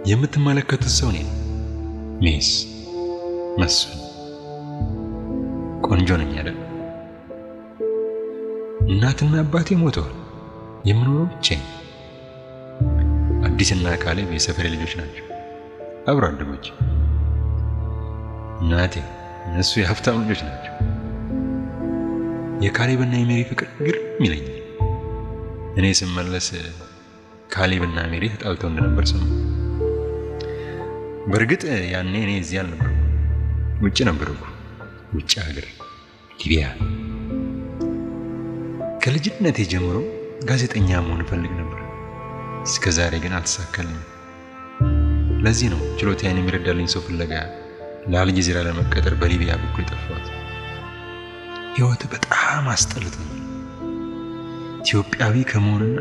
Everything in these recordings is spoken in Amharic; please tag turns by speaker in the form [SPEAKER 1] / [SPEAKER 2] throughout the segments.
[SPEAKER 1] የምትመለከቱት ሰው ነኝ ሚስ መስፍን ቆንጆ ነኝ አይደል እናትና አባቴ ሞተዋል የምኖረው ብቻዬን አዲስና ካሌብ የሰፈሬ ልጆች ናቸው አብሮ አደጎች እናቴ እነሱ የሀብታም ልጆች ናቸው የካሌብና የሜሪ ፍቅር ግርም ይለኛል እኔ ስመለስ ካሌብና ሜሪ ተጣልተው እንደነበር ሰማሁ በርግጥ ያኔ እኔ እዚህ አልነበርኩም ውጭ ነበርኩ ውጭ ሀገር ሊቢያ ከልጅነቴ ጀምሮ ጋዜጠኛ መሆን ፈልግ ነበር እስከ ዛሬ ግን አልተሳካልኝም ለዚህ ነው ችሎታዬን የሚረዳልኝ ሰው ፍለጋ ለአልጀዚራ ለመቀጠር በሊቢያ በኩል ጠፋሁት ህይወት በጣም አስጠልቶኛል ኢትዮጵያዊ ከመሆንና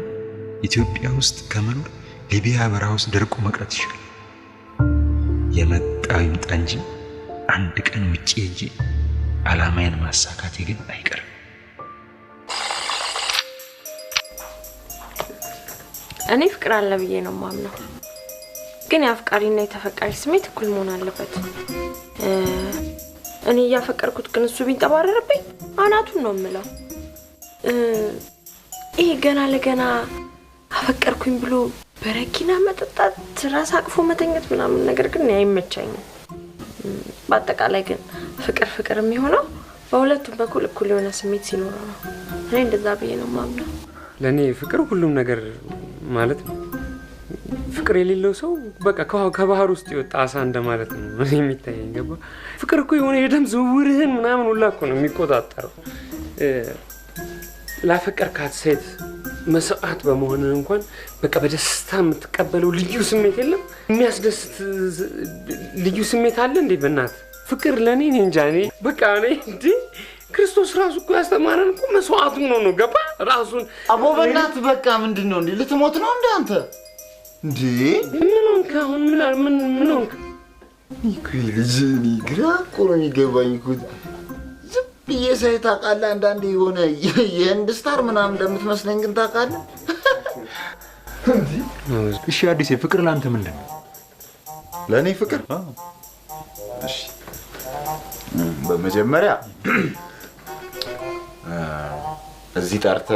[SPEAKER 1] ኢትዮጵያ ውስጥ ከመኖር ሊቢያ በረሃ ውስጥ ደርቆ መቅረት ይሻላል የመጣው ይምጣ እንጂ አንድ ቀን ውጪ ሄጄ አላማዬን ማሳካቴ ግን አይቀርም
[SPEAKER 2] እኔ ፍቅር አለ ብዬ ነው ማምነው ግን ያፍቃሪና የተፈቃሪ ስሜት እኩል መሆን አለበት እኔ ያፈቀርኩት ግን እሱ ቢንጠባረርብኝ አናቱን ነው የምለው ይሄ ገና ለገና አፈቀርኩኝ ብሎ በረኪና መጠጣት ራስ አቅፎ መተኛት ምናምን ነገር ግን አይመቻኝም በአጠቃላይ ግን ፍቅር የሚሆነው በሁለቱም በኩል እኩል የሆነ ስሜት ሲኖር ነው እኔ እንደዛ ብዬ ነው ማምነው
[SPEAKER 3] ለኔ ፍቅር ሁሉም ነገር ማለት ነው ፍቅር የሌለው ሰው በቃ ከባህር ውስጥ ይወጣ አሳ እንደማለት ነው እኔ የሚታየኝ ገባ ፍቅር እኮ የሆነ የደም ዝውውርህን ምናምን ሁላ እኮ ነው የሚቆጣጠረው ላፈቀርካት ሴት መስዋዕት በመሆን እንኳን በቃ በደስታ የምትቀበለው ልዩ ስሜት የለም የሚያስደስት ልዩ ስሜት አለ እንዴ በእናት ፍቅር ለኔ እንጃ እኔ በቃ እኔ እንዴ ክርስቶስ ራሱ እኮ ያስተማረን እኮ መስዋዕቱ ነው ገባ ራሱን
[SPEAKER 4] አቦ በእናት በቃ ምንድነው እንዴ ልትሞት ነው እንዴ አንተ እንዴ
[SPEAKER 3] ምን ሆንክ አሁን ምን ሆንክ
[SPEAKER 4] ይኩልጅኒ ግራ ቆሮኝ ገባኝ እኮ ዝብዬ ታቃለ አንዳንዴ የሆነ የህንድ ስታር ምናምን እንደምትመስለኝ ግን ታቃለ
[SPEAKER 1] እሺ አዲስ ፍቅር ላንተ ምንድነው
[SPEAKER 4] ለኔ ፍቅር እሺ በመጀመሪያ እዚህ ጠርተ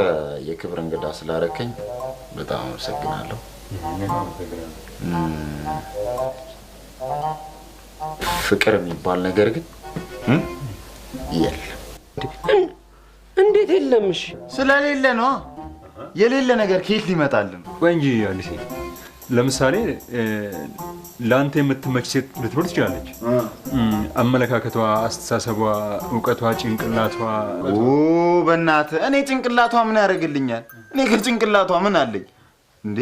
[SPEAKER 4] የክብር እንግዳ ስላረከኝ በጣም አመሰግናለሁ ፍቅር የሚባል ነገር ግን የለም
[SPEAKER 3] እንዴት የለም እሺ
[SPEAKER 4] ስለሌለ ነው የሌለ ነገር ከየት ሊመጣልን
[SPEAKER 1] ወይ እንጂ አዲስ ለምሳሌ ላንተ የምትመች ሴት ልትኖር ትችላለች አመለካከቷ አስተሳሰቧ ዕውቀቷ ጭንቅላቷ
[SPEAKER 4] በእናት እኔ ጭንቅላቷ ምን ያደርግልኛል እኔ ከጭንቅላቷ ምን አለኝ እንዴ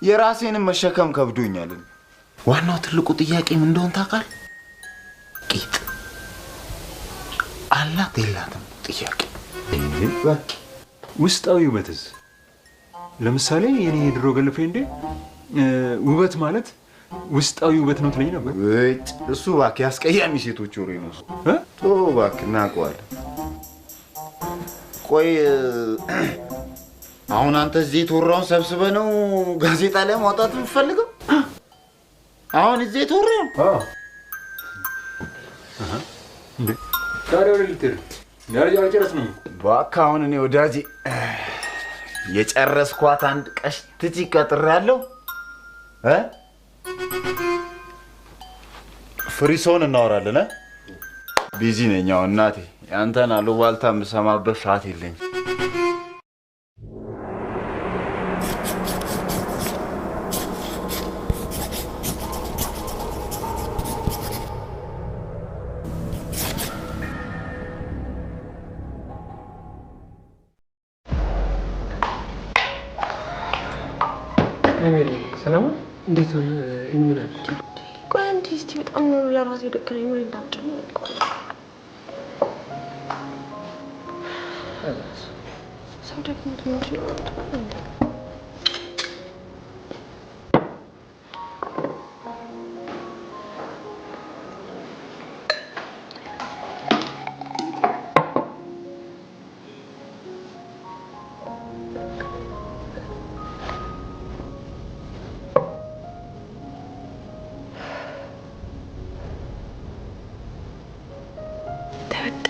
[SPEAKER 4] የራሴንም መሸከም ከብዶኛል ዋናው ትልቁ ጥያቄ ምን እንደሆነ ታውቃል ቂጥ አላት የላትም ጥያቄ
[SPEAKER 1] ውስጣዊ ውበትስ ለምሳሌ የኔ ድሮ ገልፍሬንዴ ውበት ማለት ውስጣዊ ውበት ነው ትለኝ ነበር
[SPEAKER 4] እሱ ባክ ያስቀያሚ ሴቶች ወሬ ነው ቶ ባክ ናቋል ቆይ አሁን አንተ እዚህ ተወራውን ሰብስበ ነው ጋዜጣ ላይ ማውጣት የምትፈልገው አሁን እዚህ ተወራው
[SPEAKER 1] እንዴ ታዲያ ወደ ልትሄድ ያው ጨረስነው
[SPEAKER 4] ባክ አሁን እኔ ወዳጄ የጨረስኳት አንድ ቀሽትጂ ቀጥራለሁ ፍሪሶን እናወራለን ቢዚ ነኝ አሁን እናቴ ያንተን አሉባልታ የምሰማበት ሰዓት የለኝም
[SPEAKER 3] ሰላም እንዴት ሆነ እንምናል
[SPEAKER 2] ቆይ አንተ እስቲ በጣም ነው ለራሴ ደከመኝ ወይ እንዳጨኝ ሰው ደግሞ ትንሽ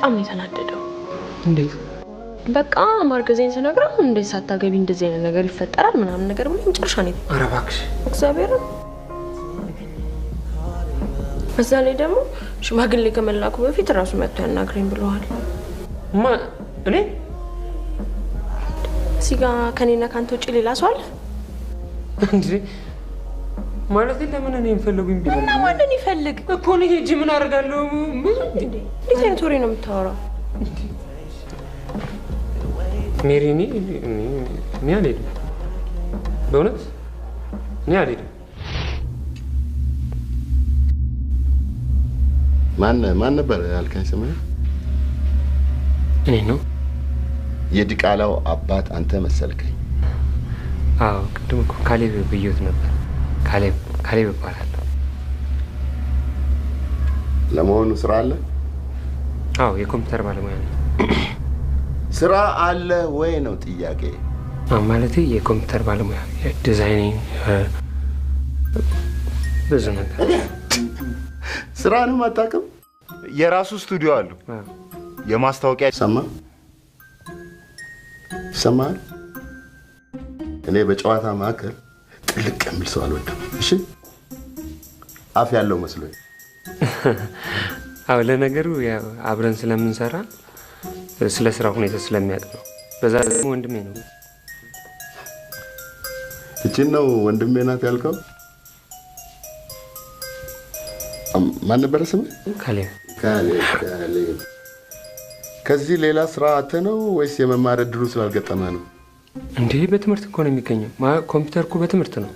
[SPEAKER 2] በጣም ነው የተናደደው።
[SPEAKER 3] እንዴት?
[SPEAKER 2] በቃ ማርገዜን ስነግረው እንዴት ሳታገቢ እንደዚህ አይነት ነገር ይፈጠራል ምናምን ነገር ብሎ መጨረሻ ነው።
[SPEAKER 3] ኧረ እባክሽ
[SPEAKER 2] እግዚአብሔር። በዛ ላይ ደግሞ ሽማግሌ ከመላኩ በፊት ራሱ መጥቶ ያናግረኝ ብለዋል።
[SPEAKER 3] እኔ
[SPEAKER 2] እዚህ ጋር ከኔና ካንተ ውጪ ሌላ ሰው አለ
[SPEAKER 3] እንዴ? ማለት ለምን እኔ እንፈልጉኝ ቢሆን
[SPEAKER 2] እና ማንን ይፈልግ
[SPEAKER 3] እኮ ነው ሄጂ ምን አደርጋለሁ?
[SPEAKER 2] እንዴት አይነት ወሬ ነው የምታወራው?
[SPEAKER 3] ሜሪ እኔ አልሄድም፣ በእውነት እኔ አልሄድም።
[SPEAKER 5] ማን ነበር ያልከኝ ስምህ?
[SPEAKER 3] እኔ ነው
[SPEAKER 5] የዲቃላው አባት አንተ መሰልከኝ።
[SPEAKER 3] አዎ ቅድም እኮ ካሌብ ብዬት ነበር። ካሌብ እባላለሁ።
[SPEAKER 5] ለመሆኑ ስራ አለ?
[SPEAKER 3] አዎ የኮምፒውተር ባለሙያ ነኝ።
[SPEAKER 5] ስራ አለ ወይ ነው ጥያቄ?
[SPEAKER 3] ማለት የኮምፒውተር ባለሙያ ዲዛይኒንግ ብዙ ነገር።
[SPEAKER 5] ስራንም አታውቅም?
[SPEAKER 4] የራሱ ስቱዲዮ አለው። የማስታወቂያ
[SPEAKER 5] ይሰማል። እኔ በጨዋታ ማዕከል ጥልቅ የሚል ሰው አልወድም። እሺ አፍ ያለው መስሎኝ።
[SPEAKER 3] አዎ ለነገሩ አብረን ስለምንሰራ ስለ ስራ ሁኔታ ስለሚያውቅ ነው። በዛ ደግሞ ወንድሜ ነው።
[SPEAKER 5] እቺን ነው ወንድሜ ናት ያልከው? ማን ነበር ስምህ?
[SPEAKER 3] ካሌብ።
[SPEAKER 5] ከዚህ ሌላ ስራ አተ ነው ወይስ የመማር እድሉ ስላልገጠመ ነው?
[SPEAKER 3] እንዴ በትምህርት እኮ ነው የሚገኘው። ኮምፒውተር እኮ በትምህርት ነው።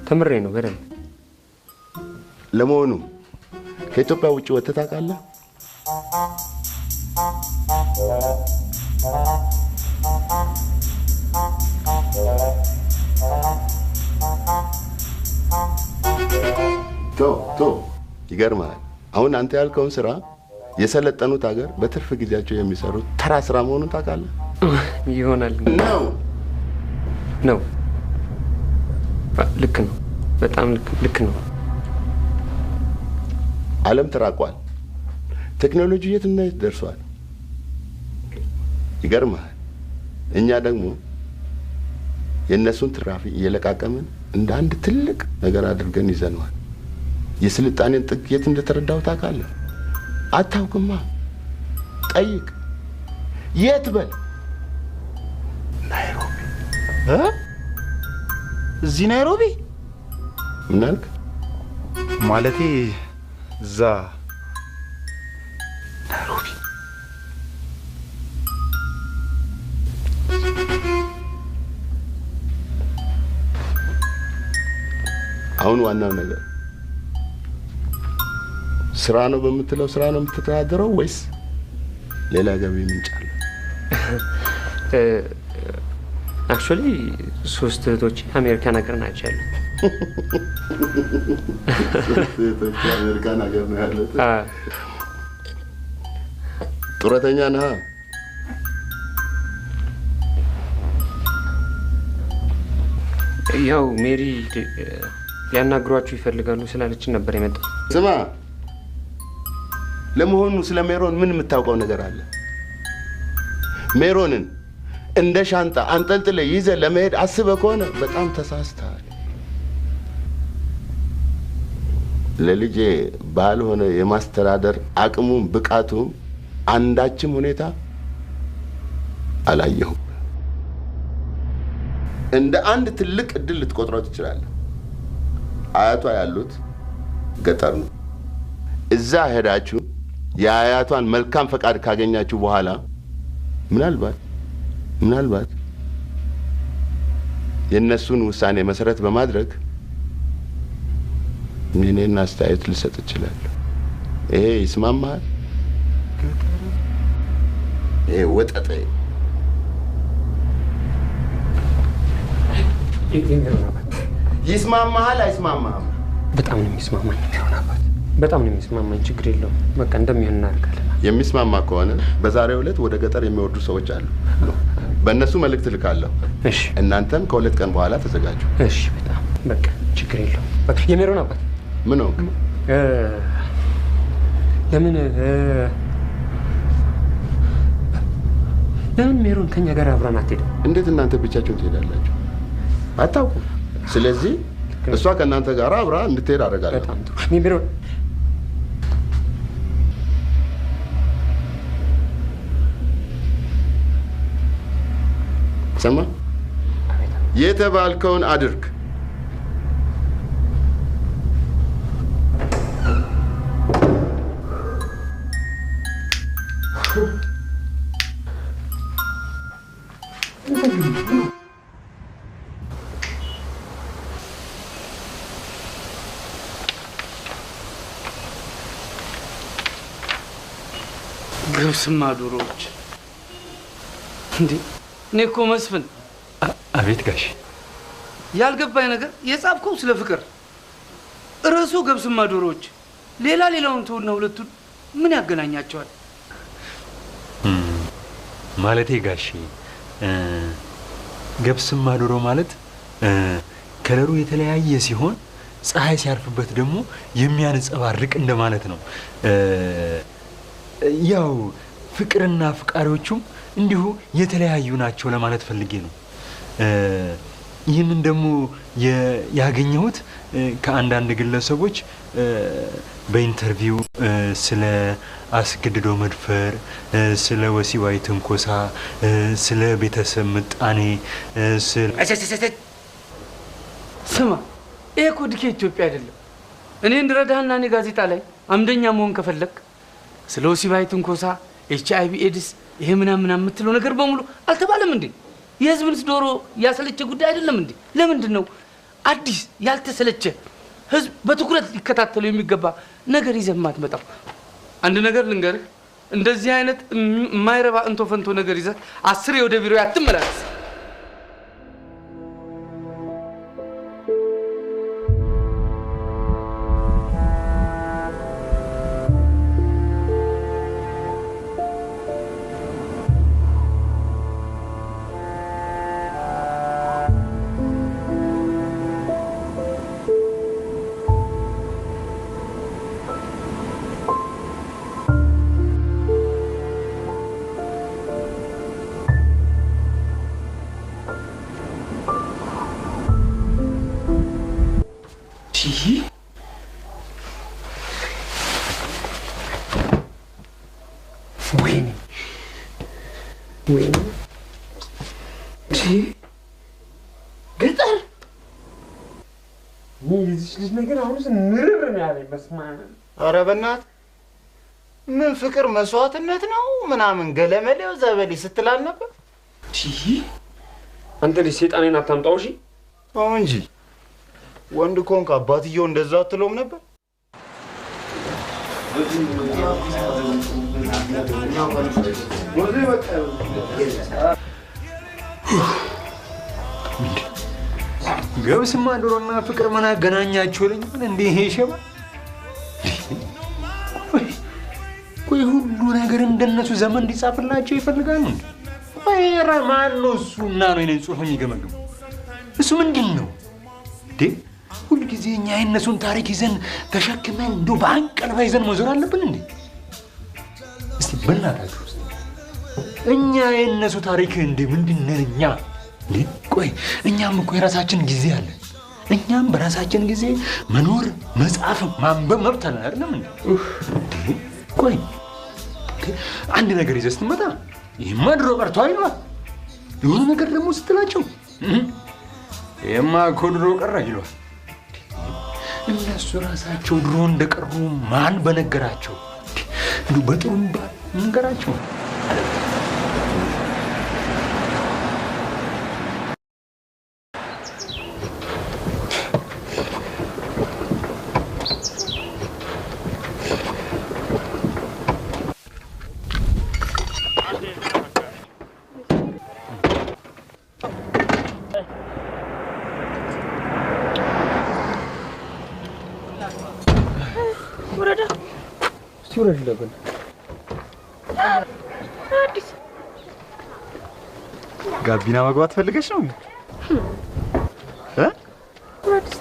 [SPEAKER 3] ተምሬ ነው በደንብ።
[SPEAKER 5] ለመሆኑ ከኢትዮጵያ ውጭ ወጥተህ ታውቃለህ? ይገርማል። አሁን አንተ ያልከውን ስራ የሰለጠኑት ሀገር በትርፍ ጊዜያቸው የሚሰሩት ተራ ስራ መሆኑን ታውቃለህ?
[SPEAKER 3] ይሆናል ነው። ልክ ነው። በጣም ልክ ነው።
[SPEAKER 5] ዓለም ተራቋል። ቴክኖሎጂ የትና የት ደርሷል። ይገርማል። እኛ ደግሞ የእነሱን ትራፊ እየለቃቀምን እንደ አንድ ትልቅ ነገር አድርገን ይዘነዋል። የስልጣኔን ጥግ የት እንደተረዳው ታውቃለህ? አታውቅማ። ጠይቅ። የት በል። ናይሮቢ።
[SPEAKER 4] እዚህ ናይሮቢ?
[SPEAKER 5] ምን አልክ?
[SPEAKER 4] ማለቴ እዛ ናይሮቢ።
[SPEAKER 5] አሁን ዋናው ነገር ስራ ነው በምትለው ስራ ነው የምትተዳደረው ወይስ ሌላ ገቢ ምንጭ አለ?
[SPEAKER 3] አክቹአሊ 3 እህቶች አሜሪካን ሀገር ናቸው ያሉት።
[SPEAKER 5] እህቶች አሜሪካን ሀገር ነው ያሉት? ጡረተኛ ነህ?
[SPEAKER 3] ያው ሜሪ ሊያናግሯችሁ ይፈልጋሉ ስላለችን ነበር የመጣው።
[SPEAKER 5] ስማ፣ ለመሆኑ ስለ ሜሮን ምን የምታውቀው ነገር አለ? ሜሮንን እንደ ሻንጣ አንጠልጥለ ይዘህ ለመሄድ አስበህ ከሆነ በጣም ተሳስተሃል። ለልጄ ባልሆነ የማስተዳደር አቅሙም ብቃቱም አንዳችም ሁኔታ አላየሁም። እንደ አንድ ትልቅ እድል ልትቆጥረው ትችላለህ። አያቷ ያሉት ገጠር ነው። እዛ ሄዳችሁ የአያቷን መልካም ፈቃድ ካገኛችሁ በኋላ ምናልባት የእነሱን ውሳኔ መሰረት በማድረግ የኔን አስተያየት ልሰጥ እችላለሁ። ይሄ ይስማማሃል? ይሄ ወጠጤ ይስማማሃል አይስማማህም?
[SPEAKER 3] በጣም ነው የሚስማማኝ። በጣም ነው የሚስማማኝ። ችግር የለውም። በቃ እንደሚሆን እናደርጋለን።
[SPEAKER 5] የሚስማማ ከሆነ በዛሬው ዕለት ወደ ገጠር የሚወርዱ ሰዎች አሉ። በእነሱ መልእክት ልካለሁ።
[SPEAKER 3] እሺ።
[SPEAKER 5] እናንተም ከ2 ቀን በኋላ ተዘጋጁ።
[SPEAKER 3] እሺ። በጣም በቃ ችግር የለውም። በቃ የሜሮን አባት
[SPEAKER 5] ምን ሆንክ?
[SPEAKER 3] ለምን ለምን ሜሮን ከኛ ጋር አብራን አትሄድም?
[SPEAKER 5] እንዴት እናንተ ብቻችሁን ትሄዳላችሁ? አታውቁም። ስለዚህ እሷ ከእናንተ ጋር አብራ እንድትሄድ አደርጋለሁ።
[SPEAKER 3] በጣም ጥሩ። ሜሮን
[SPEAKER 5] ሰማ፣ የተባልከውን አድርግ።
[SPEAKER 6] ገብስማ ዶሮዎች እንዴ! እኔ እኮ መስፍን።
[SPEAKER 1] አቤት ጋሽ።
[SPEAKER 6] ያልገባኝ ነገር የጻፍከው ስለ ፍቅር ርዕሱ ገብስማ ዶሮዎች፣ ሌላውን ተውና ሁለቱን ምን ያገናኛቸዋል?
[SPEAKER 1] ማለቴ ጋሽ ገብስማ ዶሮ ማለት ከለሩ የተለያየ ሲሆን ፀሐይ ሲያርፍበት ደግሞ የሚያንጸባርቅ እንደማለት ነው። ያው ፍቅርና ፍቃሪዎቹም እንዲሁ የተለያዩ ናቸው ለማለት ፈልጌ ነው። ይህንን ደግሞ ያገኘሁት ከአንዳንድ ግለሰቦች በኢንተርቪው ስለ አስገድዶ መድፈር፣ ስለ ወሲባዊ ትንኮሳ፣ ስለ ቤተሰብ ምጣኔ፣
[SPEAKER 6] ስማ፣ ይሄ እኮ ዲኬ ኢትዮጵያ አይደለም። እኔ እንድረዳህና እኔ ጋዜጣ ላይ አምደኛ መሆን ከፈለክ ስለ ወሲባዊ ትንኮሳ፣ HIV ኤድስ፣ ይሄ ምናምን የምትለው ነገር በሙሉ አልተባለም እንዴ? የህዝብንስ ዶሮ ያሰለቸ ጉዳይ አይደለም እንዴ? ለምንድን ነው አዲስ ያልተሰለቸ ህዝብ በትኩረት ሊከታተሉ የሚገባ ነገር ይዘህ የማትመጣው? አንድ ነገር ልንገርህ፣ እንደዚህ አይነት የማይረባ እንቶ ፈንቶ ነገር ይዘህ 10 ወደ ቢሮ አትመላለስ።
[SPEAKER 3] ገጠር የዚች ልጅ ነገር አሁን ምርር ነው ያለኝ። በስመ አብ።
[SPEAKER 4] ኧረ በእናትህ ምን ፍቅር መስዋዕትነት ነው ምናምን ገለመሌው ዘበሌ ስትላል ነበር።
[SPEAKER 3] አንተ ልጅ ሰይጣኔን አታምጣው። እሺ
[SPEAKER 4] አዎ እንጂ ወንድ ኮንክ አባትየው እንደዛ አትለውም ነበር።
[SPEAKER 1] ገብስማ ዶሮና ፍቅር ምን አገናኛቸው ልኝ እንዴ? ይሄ ሸባ ቆይ ሁሉ ነገር እንደነሱ ዘመን እንዲጻፍላቸው ይፈልጋሉ እንዴ? ወይራ ማን ነው እሱና ነው የኔን ጽሑፍ የሚገመግሙ? እሱ ምንድን ነው እንዴ? ሁልጊዜ እኛ የእነሱን ታሪክ ይዘን ተሸክመን እንደው በአንቀልባ ይዘን መዞር አለብን እንዴ? እስቲ በእናታችሁ ውስጥ እኛ የእነሱ ታሪክ እንዴ ምንድን ነን እኛ? ቆይ እኛም እኮ የራሳችን ጊዜ አለ። እኛም በራሳችን ጊዜ መኖር፣ መጻፍ፣ ማንበብ መብት አለን አይደለም እንዴ? ቆይ አንድ ነገር ይዘህ ስትመጣ ይሄማ ድሮ ቀርቷል ይሏል። የሆነ ነገር ደግሞ ስትላቸው ይሄማ እኮ ድሮ ቀረ ይሏል። እነሱ ራሳቸው ድሮ እንደቀሩ ማን በነገራቸው? በጥሩ ነገራቸው።
[SPEAKER 3] ሲውረድ ለበል
[SPEAKER 2] አዲስ
[SPEAKER 4] ጋቢና መግባት ፈልገሽ ነው?
[SPEAKER 2] አዲስ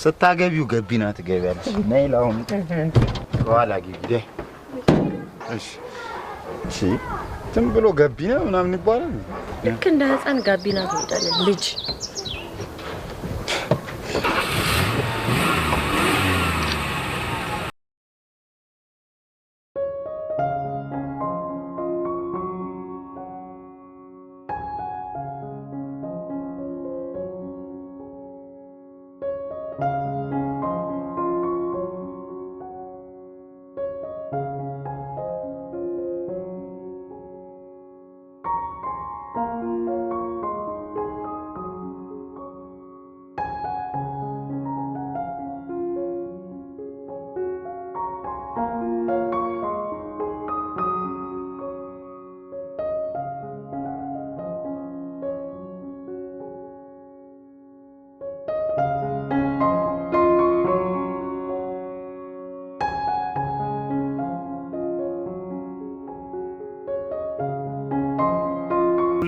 [SPEAKER 4] ስታገቢው ገቢና ትገቢያለሽ። ነይ ለአሁን በኋላ ግቢ። እሺ እሺ ዝም ብሎ ገቢና ምናምን ይባላል።
[SPEAKER 2] ልክ እንደ ህፃን ጋቢና ትሄዳለህ ልጅ።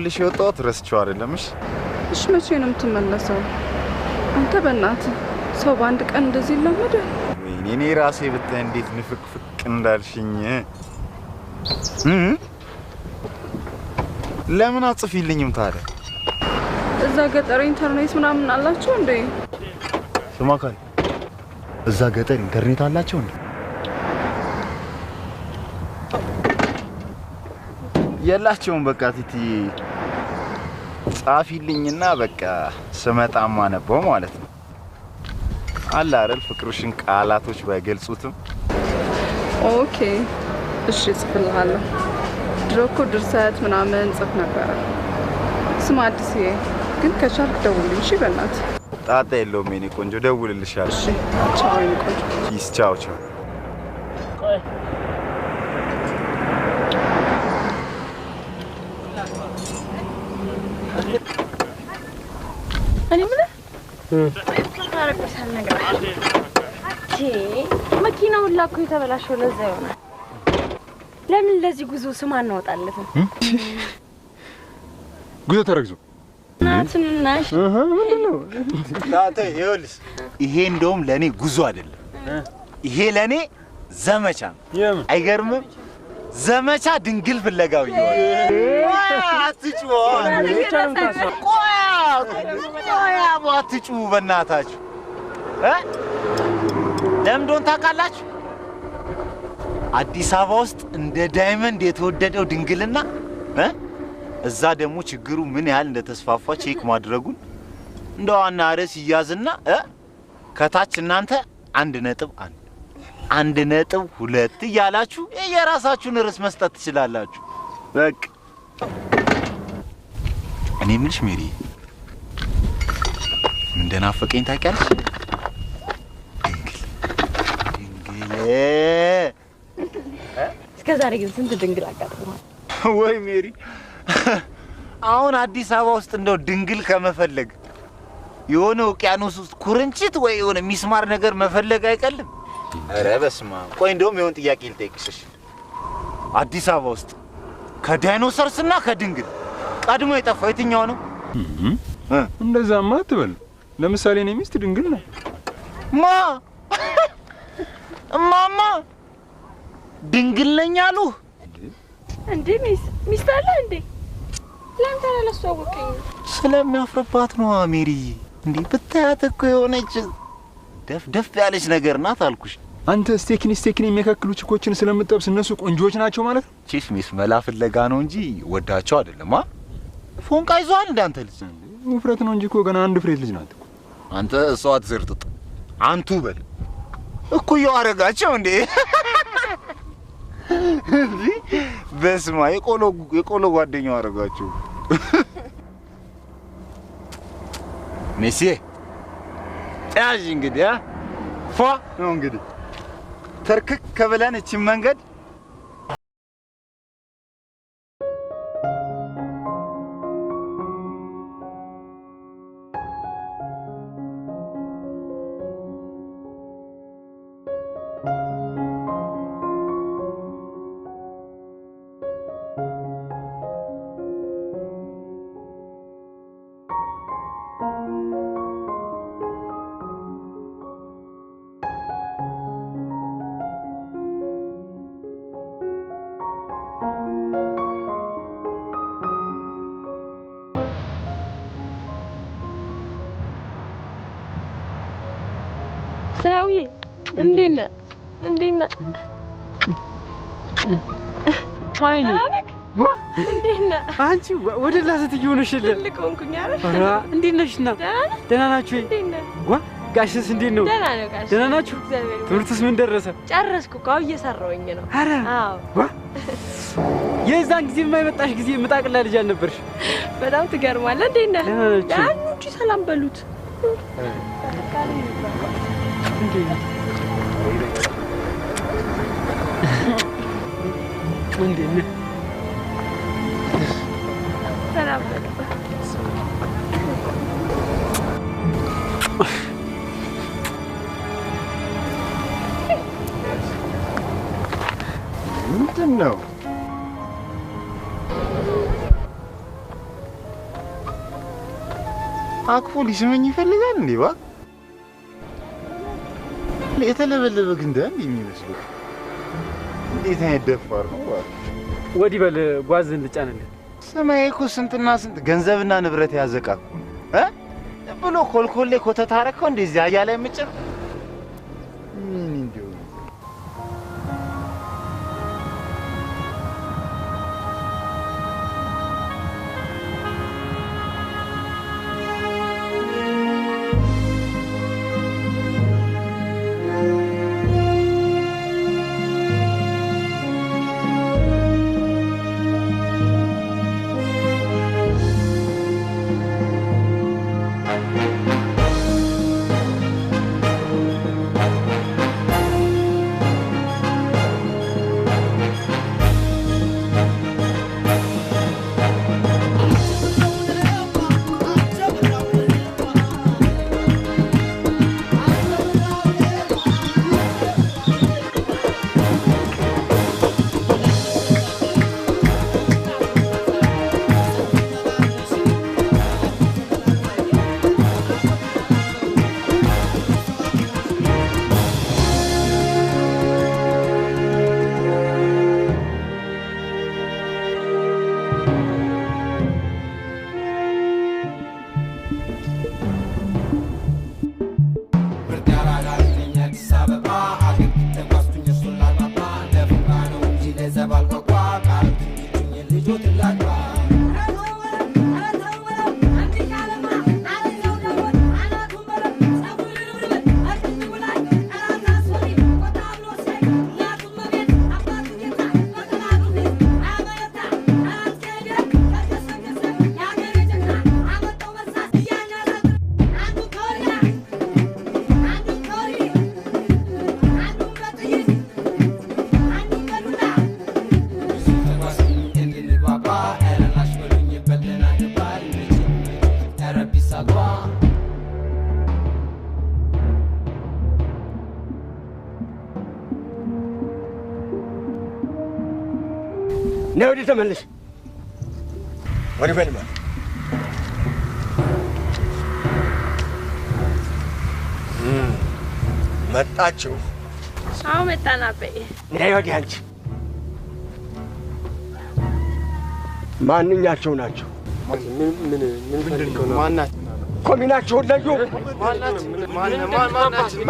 [SPEAKER 4] ልሽ የወጣሁት ረስቼው አይደለም።
[SPEAKER 7] እሺ መቼ ነው የምትመለሰው? አንተ በእናትህ ሰው በአንድ ቀን እንደዚህ ይላመዳል?
[SPEAKER 4] ወይኔ እኔ ራሴ ብታይ እንዴት ንፍቅፍቅ እንዳልሽኝ። ለምን አጽፊልኝም ታዲያ?
[SPEAKER 7] እዛ ገጠር ኢንተርኔት ምናምን አላቸው እንዴ?
[SPEAKER 4] ስማ ካል እዛ ገጠር ኢንተርኔት አላቸው እንዴ? የላቸውም። በቃ ቲቲ ጻፊልኝና በቃ ስመጣማ ነበው ማለት ነው። አለ አይደል ፍቅርሽን ቃላቶች ባይገልጹትም።
[SPEAKER 7] ኦኬ እሺ ጽፍልሃለሁ። ድሮ እኮ ድርሰት ምናምን ጽፍ ነበረ። ስማ አዲስዬ ግን ከቻልክ ደውልልኝ እሺ በእናትህ።
[SPEAKER 4] ጣጣ የለውም የኔ ቆንጆ፣ ደውልልሻለሁ።
[SPEAKER 7] እሺ ቻው የኔ ቆንጆ።
[SPEAKER 4] ፒስ ቻው ቻው።
[SPEAKER 2] እኔ ምን ታረጋግሳል ነገር መኪናው ላኩ የተበላሸው ለዛ ይሆናል። ለምን ለዚህ ጉዞ ስም አናወጣለትም?
[SPEAKER 1] ጉዞ ተረግዞ
[SPEAKER 2] ናትናሽ
[SPEAKER 4] ምንድነው? ታተ ይኸውልሽ፣ ይሄ እንደውም ለኔ ጉዞ አይደለም፣ ይሄ ለኔ ዘመቻ ነው። አይገርምም? ዘመቻ ድንግል ፍለጋው ይሆናል። አትጩ አትጩ በእናታችሁ። ለምን እንደሆነ ታውቃላችሁ? አዲስ አበባ ውስጥ እንደ ዳይመንድ የተወደደው ድንግልና እዛ ደግሞ ችግሩ ምን ያህል እንደተስፋፋ ቼክ ማድረጉን እንደ ዋና ርዕስ ይያዝና ከታች እናንተ 1.2 እያላችሁ የራሳችሁን ርዕስ መስጠት ትችላላችሁ። በቃ እኔ የምልሽ ሜሪ እንደናፈቀኝ ታውቂያለሽ? ድንግል
[SPEAKER 2] እስከ ዛሬ ግን ስንት ድንግል አጋጥሟል?
[SPEAKER 4] ወይ ሜሪ፣ አሁን አዲስ አበባ ውስጥ እንደው ድንግል ከመፈለግ የሆነ ውቅያኖስ ውስጥ ኩርንችት ወይ የሆነ ሚስማር ነገር መፈለግ አይቀልም። ኧረ በስመ አብ። ቆይ እንደውም የሆነ ጥያቄ ልጠይቅሽ። አዲስ አበባ ውስጥ ከዳይኖሰርስና ከድንግል ቀድሞ የጠፋው የትኛው ነው?
[SPEAKER 1] እንደዛማ አትበል። ለምሳሌ እኔ ሚስት ድንግል ነው።
[SPEAKER 4] እማማ ድንግል ነኝ አሉ
[SPEAKER 2] እንዴ? ሚስት አለ እንዴ? ለምን ታላላስተዋወቀኝ?
[SPEAKER 4] ስለሚያፍርባት ነው ሜሪዬ። እንዴ ብታያት እኮ የሆነች ደፍ ያለች ነገር ናት አልኩሽ።
[SPEAKER 1] አንተ ስቴክኒ የሚያካክሉ ችኮችን ስለምጠብስ እነሱ ቆንጆዎች ናቸው ማለት ነው?
[SPEAKER 4] ቺፍ ሚስ መላ ፍለጋ ነው እንጂ ወዳቸው አይደለም። ፎንቃ ይዟል እንዳንተ ልጅ።
[SPEAKER 1] ውፍረት ነው እንጂ እኮ ገና አንድ ፍሬት ልጅ ናት እኮ።
[SPEAKER 4] አንተ እሷ አትዘርጥጥ፣ አንቱ በል እኩያው አረጋቸው እንዴ? በስማ የቆሎ ጓደኛው አረጋቸው። ሜሲ ያዥ እንግዲህ ፏ ነው እንግዲህ ተርክክ ከብለን እቺን መንገድ
[SPEAKER 2] ሰውዬ እንዴት ነህ? እንዴት ነህ?
[SPEAKER 6] ማይኒ
[SPEAKER 2] እንዴት ነህ?
[SPEAKER 6] አንቺ ወደ ላሰት እየሆነሽልህ
[SPEAKER 2] ትልቅ ሆንኩኝ አይደል?
[SPEAKER 6] ኧረ እንዴት ነሽና? ደህና ናችሁ?
[SPEAKER 2] እንዴት ነህ?
[SPEAKER 6] ጋሽስ እንዴት ነው?
[SPEAKER 2] ደህና ነው ጋሽ።
[SPEAKER 6] ደህና ናችሁ? ትምህርትስ ምን ደረሰ?
[SPEAKER 2] ጨረስኩ እኮ እየሰራሁኝ ነው።
[SPEAKER 6] ኧረ
[SPEAKER 2] አዎ።
[SPEAKER 6] የዛን ጊዜ የማይመጣሽ ጊዜ ምጣቅላ ልጅ አልነበርሽ?
[SPEAKER 2] በጣም ትገርማለህ። እንዴት ነህ?
[SPEAKER 6] ደህና ናችሁ?
[SPEAKER 2] እንጂ ሰላም በሉት።
[SPEAKER 6] እንዴት ነህ?
[SPEAKER 2] ሰላም በሉት።
[SPEAKER 4] ምንድን ነው? አቅፎ ሊስመኝ ይፈልጋል እንዴ? ባ የተለበለበ ግንዳ የሚመስለው እንዴት አይነት ደፋር ነው!
[SPEAKER 6] ወዲህ በል ጓዝ እንጫንልን።
[SPEAKER 4] ሰማይ እኮ ስንትና ስንት ገንዘብና ንብረት ያዘቃ ብሎ ኮልኮሌ ኮተት አደረከው እንደዚህ አያለ የምጭር ምን እንዲሁ
[SPEAKER 8] ነው ወዲህ ተመለስ። ወዲህ በልማ መጣችሁ?
[SPEAKER 2] አዎ መጣን አበይ።
[SPEAKER 8] ነይ ወዲህ አንቺ። ማንኛቸው ናቸው? ኮሚናቸውን ለዩ።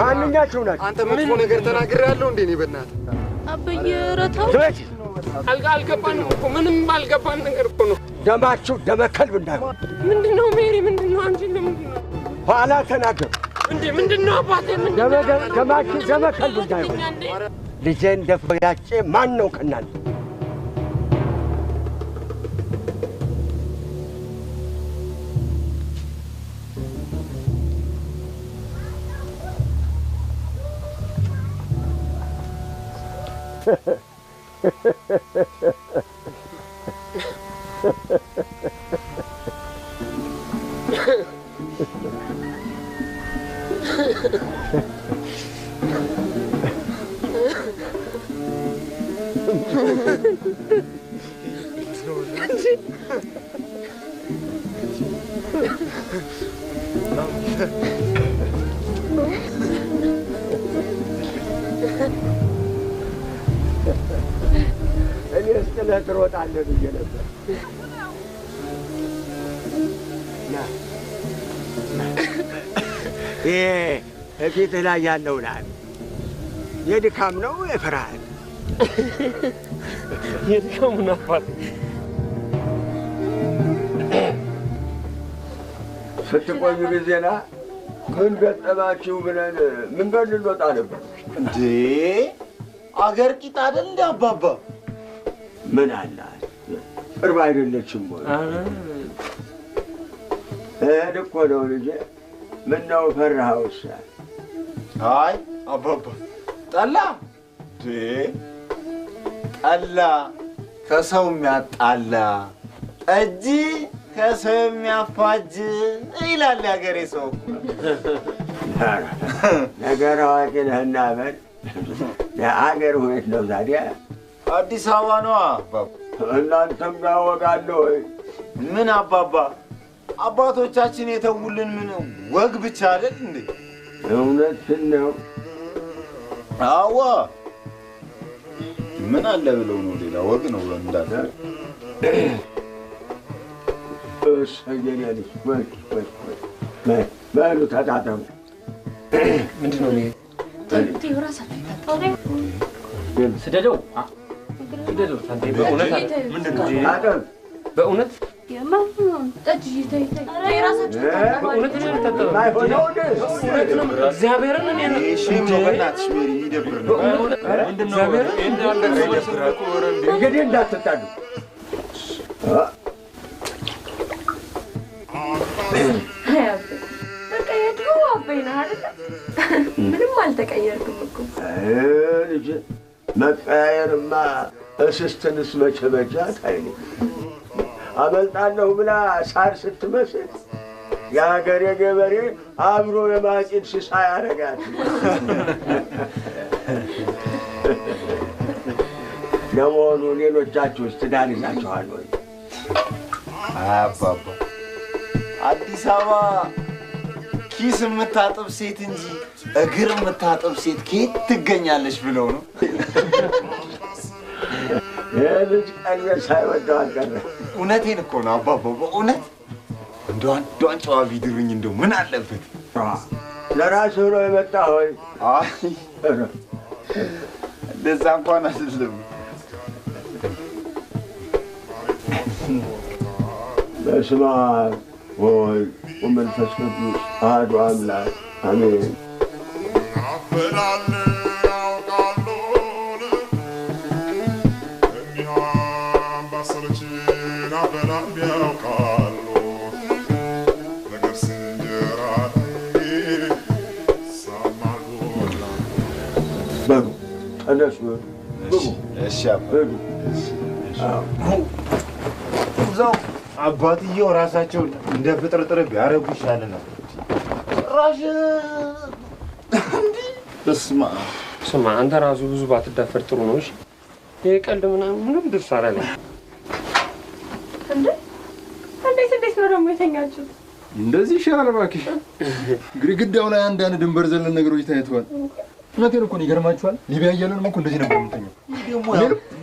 [SPEAKER 8] ማንኛቸው ናቸው?
[SPEAKER 9] አንተ መጥፎ ነገር ተናግሬያለሁ እንዴ? እኔ በእናትህ
[SPEAKER 2] አበይ ረታው
[SPEAKER 3] አልገባንም እኮ ምንም አልገባን ነገር እኮ ነው።
[SPEAKER 8] ደማችሁ ደመ ከልብ እንዳይሆን።
[SPEAKER 3] ምንድነው ሜሪ? ምንድነው አንቺ? ለምንድነው
[SPEAKER 8] ኋላ ተናገሩ
[SPEAKER 3] እንዴ? ምንድነው አባቴ?
[SPEAKER 8] ደማችሁ ደመ ከልብ እንዳይሆን። ልጄን ደፍሮ ያጨ ማን ነው ከእናንተ? እኔ እስጥለህ ትሮጣለህ ብዬ ነበር። እፊትህ ላይ ያለው ላብ የድካም ነው የፍርሃት?
[SPEAKER 3] የድካሙን አባት
[SPEAKER 8] ስትቆዩ ጊዜና ምን ገጠማችሁ ብለን መንገድ እንወጣ ነበር።
[SPEAKER 4] እንዴ አገር ቂጥ አይደል እንደ አባባ?
[SPEAKER 8] ምን አላት ቅርብ አይደለችም ወይ? እኮ ነው ልጄ። ምነው ፈራኸውሳ?
[SPEAKER 4] አይ አባባ ጠላ ጠላ ከሰው የሚያጣላ ጠጅ ከሰው የሚያፋጅ ይላል ያገሬ ሰው።
[SPEAKER 8] ነገር አዋቂ ነህና በል። የአገር ሁኔት ነው ታዲያ?
[SPEAKER 4] አዲስ አበባ ነዋ አባባ።
[SPEAKER 8] እናንተም ያወቃለ ወይ?
[SPEAKER 4] ምን አባባ አባቶቻችን የተውልን ምን ወግ ብቻ አይደል እንዴ?
[SPEAKER 8] እውነትን ነው።
[SPEAKER 4] አዋ ምን አለ ብለው ነው ሌላ ወግ ነው ብለው እንዳለ
[SPEAKER 8] እሰየኔ በሉ ተጣጣሙ።
[SPEAKER 3] ምንድን ነው ይሄ? ስደደው ስደደው። በእውነት በእውነት እግዚአብሔርን
[SPEAKER 8] እንግዲህ እንዳትጣሉ።
[SPEAKER 2] በቃ የድሮ አበይ ነህ አይደለ? ምንም አልተቀየርክም እኮ
[SPEAKER 8] ልጄ። መቀያየርማ እስስትንስ መቼ በጃት አይኔ አመልጣለሁ ብላ ሳር ስትመስል የሀገሬ ገበሬ አብሮ የማጭድ ስሳ ያደርጋት። ለመሆኑ ሌሎቻችሁስ ትዳር ይዛችኋል ወይ?
[SPEAKER 4] አባባ አዲስ አበባ ኪስ የምታጥብ ሴት እንጂ እግር የምታጥብ ሴት ከየት ትገኛለች ብለው ነው።
[SPEAKER 8] የልጅ ቀልቤ ሳይወደው አልቀረ።
[SPEAKER 4] እውነቴን እኮ ነው አባባ። በእውነት እንደው አንዷን ጨዋ ቢድሩኝ እንደው ምን አለበት?
[SPEAKER 8] ለራስህ ነው የመጣ ሆይ?
[SPEAKER 4] አይ እንደዛ እንኳን አይደለም።
[SPEAKER 8] በስመ አብ ወወልድ ወመንፈስ ቅዱስ አሐዱ አምላክ አሜን። በሉ ተነሱ፣ ግቡ።
[SPEAKER 4] እሺ አባባ። እዛው አባትየው ራሳቸው እንደ ፍጥርጥር ቢያረጉ ይሻለናል። ራሽ በስመ አብ።
[SPEAKER 3] ስማ አንተ ራሱ ብዙ ባትዳፈር ጥሩ ነው። እሺ ይሄ ቀልድ ምናምን ምንም ደስ አላለኝ።
[SPEAKER 2] እንዴት ነው ደግሞ የተኛችሁት?
[SPEAKER 1] እንደዚህ ይሻላል እባክሽ። ግድግዳው ላይ አንዳንድ ድንበር ዘለል ነገሮች ታይተዋል። እውነቴን እኮ ነው። ይገርማችኋል። ሊቢያ እያለን እኮ እንደዚህ ነበር የምንተኛው።
[SPEAKER 4] ደግሞ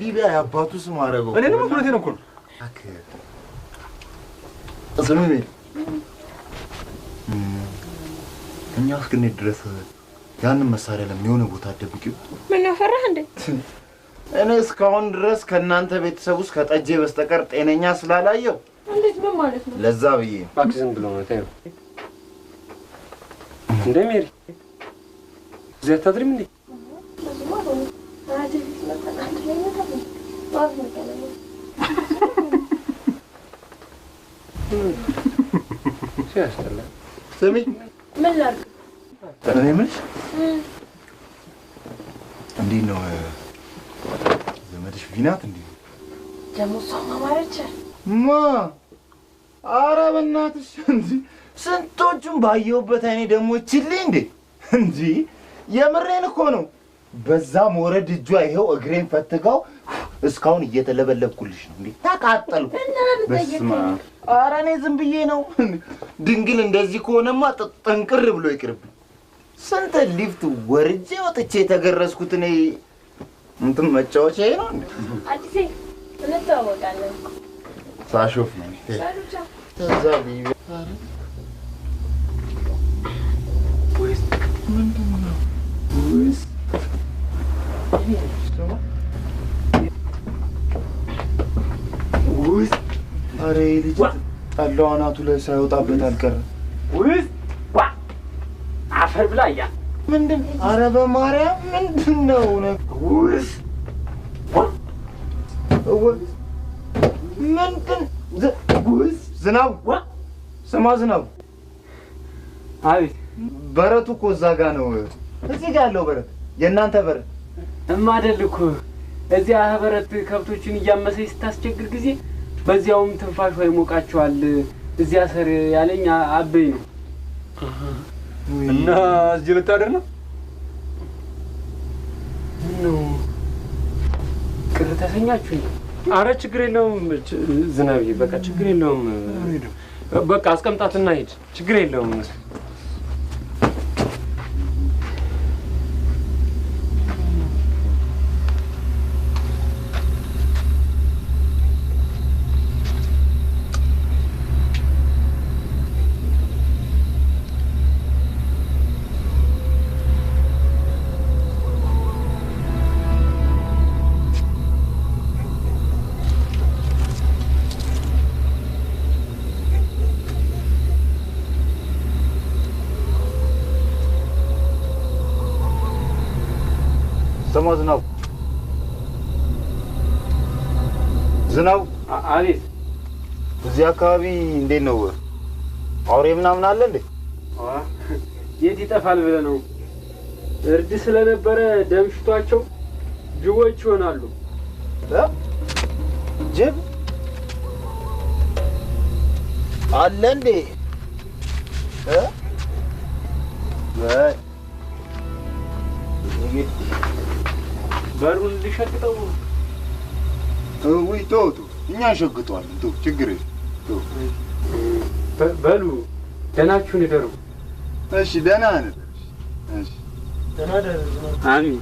[SPEAKER 4] ሊቢያ የአባቱ ስም አደረገው።
[SPEAKER 1] እኔ ደግሞ እውነቴን እኮ ነው።
[SPEAKER 4] ስሚ እኛ እስክንሄድ ድረስ ያንን መሳሪያ ለምን የሆነ ቦታ አትደብቂው?
[SPEAKER 2] ምን ፈራህ እንዴ?
[SPEAKER 4] እኔ እስካሁን ድረስ ከእናንተ ቤተሰብ ውስጥ ከጠጄ በስተቀር ጤነኛ ስላላየው።
[SPEAKER 2] እንዴት ምን ማለት ነው?
[SPEAKER 4] ለዛ ብዬ
[SPEAKER 3] እባክህ ዝም ብሎ ነው። ተይው እንደ ሜሪ እዚህ አታድሪም እንዴ? ሲያስጠላ።
[SPEAKER 4] ስሚ
[SPEAKER 2] ምን ላድርግ?
[SPEAKER 4] እኔ የምልሽ እንዴት ነው ዘመድሽ ቪናት? እንዴት
[SPEAKER 2] ደግሞ እሷ ማማረች
[SPEAKER 4] ማ? ኧረ በእናትሽ እንጂ ስንቶቹን ባየሁበት አይኔ ደግሞ ችልኝ እንዴ! እንጂ የምሬን እኮ ነው። በዛም ወረድ እጇ ይኸው እግሬን ፈትጋው እስካሁን እየተለበለብኩልሽ ነው እንዴ! ተቃጠልኩ። በስመ አብ። ኧረ እኔ ዝም ብዬ ነው። ድንግል እንደዚህ ከሆነማ ጠንቅር ብሎ ይቅርብኝ። ስንት ሊፍት ወርጄ ወጥቼ የተገረዝኩት እኔ እንትን መጫወቻዬ ነው እንዴ?
[SPEAKER 2] አዲሴ እንተዋወቃለን።
[SPEAKER 4] ሳሾፍ ነው ተዛ ቢቢ ወይስ ምን ኧረ ልጅ ጠላው አናቱ ላይ ሳይወጣበት አልቀረም።
[SPEAKER 3] ውስጥ አፈር ብላ ያ
[SPEAKER 4] ምንድን? ኧረ በማርያም ምንድን ነው?
[SPEAKER 3] ውስጥ
[SPEAKER 4] ምንድን? ዝናቡ ስማ፣ ዝናቡ።
[SPEAKER 3] አቤት።
[SPEAKER 4] በረቱ እኮ እዛ ጋ ነው። እዚህ ጋ ያለው በረት የእናንተ በረት
[SPEAKER 3] እማደል እኮ እዚያ በረት ከብቶችን እያመሰኝ ስታስቸግር ጊዜ በዚያውም ትንፋሿ ይሞቃቸዋል። እዚያ ሰር ያለኝ አበይ ነው።
[SPEAKER 1] እና እዚህ ልታደር ነው?
[SPEAKER 3] ነው ቅር ተሰኛችሁ? አረ ችግር የለውም ዝናብዬ፣ በቃ ችግር የለውም። በቃ አስቀምጣትና ሂድ፣ ችግር የለውም።
[SPEAKER 4] ስማ ዝናቡ፣ ዝናቡ።
[SPEAKER 3] አቤት።
[SPEAKER 4] እዚህ አካባቢ እንዴት ነው? አውሬ ምናምን አለ እንዴ?
[SPEAKER 3] የት ይጠፋል ብለህ ነው? እርድ ስለነበረ ደምሽቷቸው ጅቦች ይሆናሉ።
[SPEAKER 4] ጅብ አለ እንዴ?
[SPEAKER 3] በሩን ሊሸቅጠው
[SPEAKER 4] ውይ ተው፣ እኛ እንሸግጠዋለን። ተው፣ ችግር የለም።
[SPEAKER 3] በሉ ደህናችሁን እደሩ።
[SPEAKER 4] እሺ፣ ደህና ነን። እሺ፣
[SPEAKER 3] ደህና ደሩ። አሚን።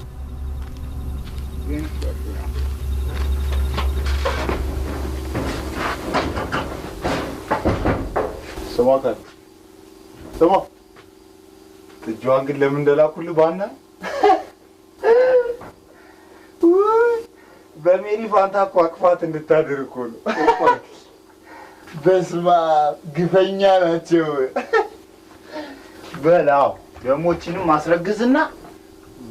[SPEAKER 4] ስማ ስማ፣ እጇን ግን ለምን እንደላኩልህ ባና በሜሪ ፋንታ እኮ አቅፋት እንድታድር እኮ ነው። በስመ አብ ግፈኛ ናቸው። በላው ደሞችንም ማስረግዝና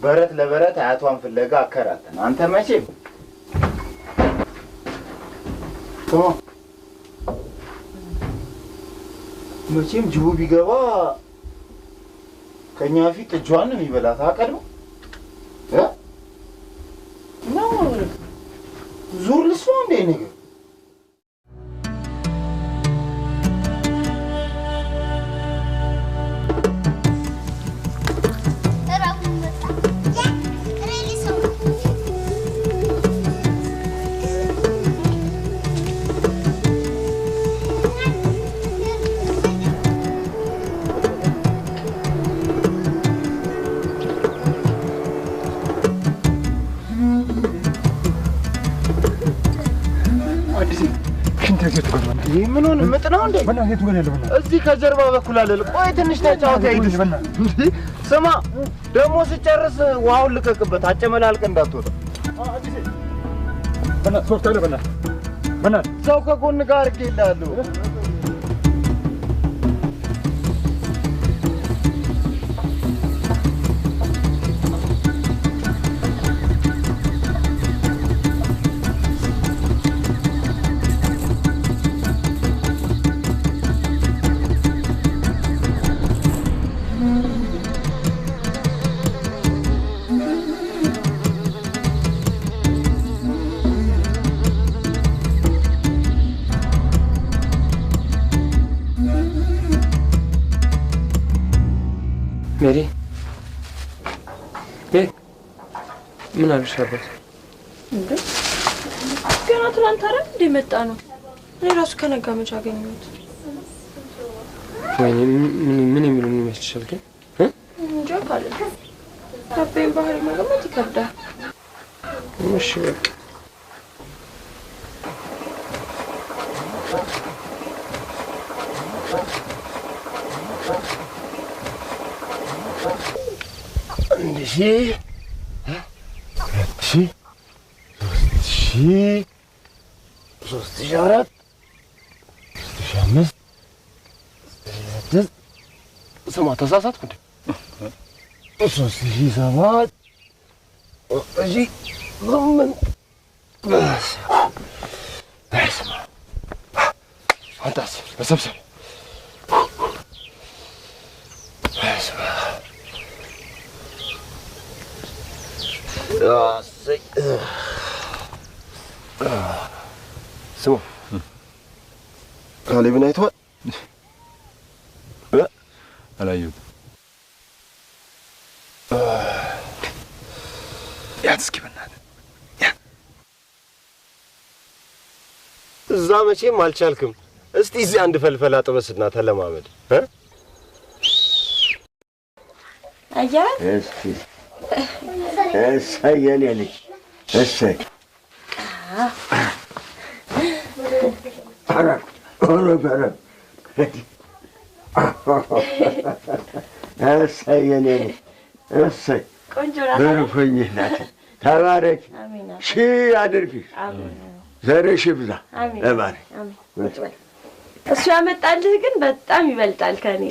[SPEAKER 4] በረት ለበረት አያቷን ፍለጋ አከራተን። አንተ መቼም መቼም ጅቡ ቢገባ ከኛ ፊት እጇን ነው የሚበላት። አቀድሞ ነው ዙር ልሷ እንደ ነገር ምን ሆነ? ምጥ ነው እንዴ? እዚህ ከጀርባ በኩል አለ። ቆይ ትንሽ ተጫወት። አይድስ ስማ፣ ደግሞ ስጨርስ ውሃውን ልቀቅበት። አጨመላልቀ እንዳትወጣ። ሰው ከጎን ጋር እሄዳለሁ።
[SPEAKER 3] ሜሪ ምን አልሻበት
[SPEAKER 2] እንዴ? ገና ትናንት አይደል እንደ መጣ ነው። እኔ ራሱ ከነጋ መች አገኘሁት።
[SPEAKER 3] ወይኔ ምን የሚሉን ይመስልሻል? ግን
[SPEAKER 2] እንጃ ካለ አቤን ባህሪ መገመት ይከብዳል።
[SPEAKER 3] እሺ በቃ
[SPEAKER 9] 5 6 ስማ ተሳሳትኩ እንዴ? 3,700 እዚህ 8 አንተስ በሰብሰብ ስማ ካሌብን አይተዋል?
[SPEAKER 1] አላየሁትም። ያት እስኪ በእናትህ
[SPEAKER 9] እዛ መቼም አልቻልክም። እስቲ እዚህ አንድ ፈልፈላ ጥበስና ተለማመድ።
[SPEAKER 2] አያት
[SPEAKER 8] እስኪ እሰይ የኔ ልጅ እሰይ እሰይ የኔ ልጅ እሰይ በርኩኝ ናት። ተባረክ ሺህ አድርግሽ ዘርሽ ይብዛ። ተባረክ።
[SPEAKER 2] እሱ ያመጣልህ ግን በጣም ይበልጣል ከኔ።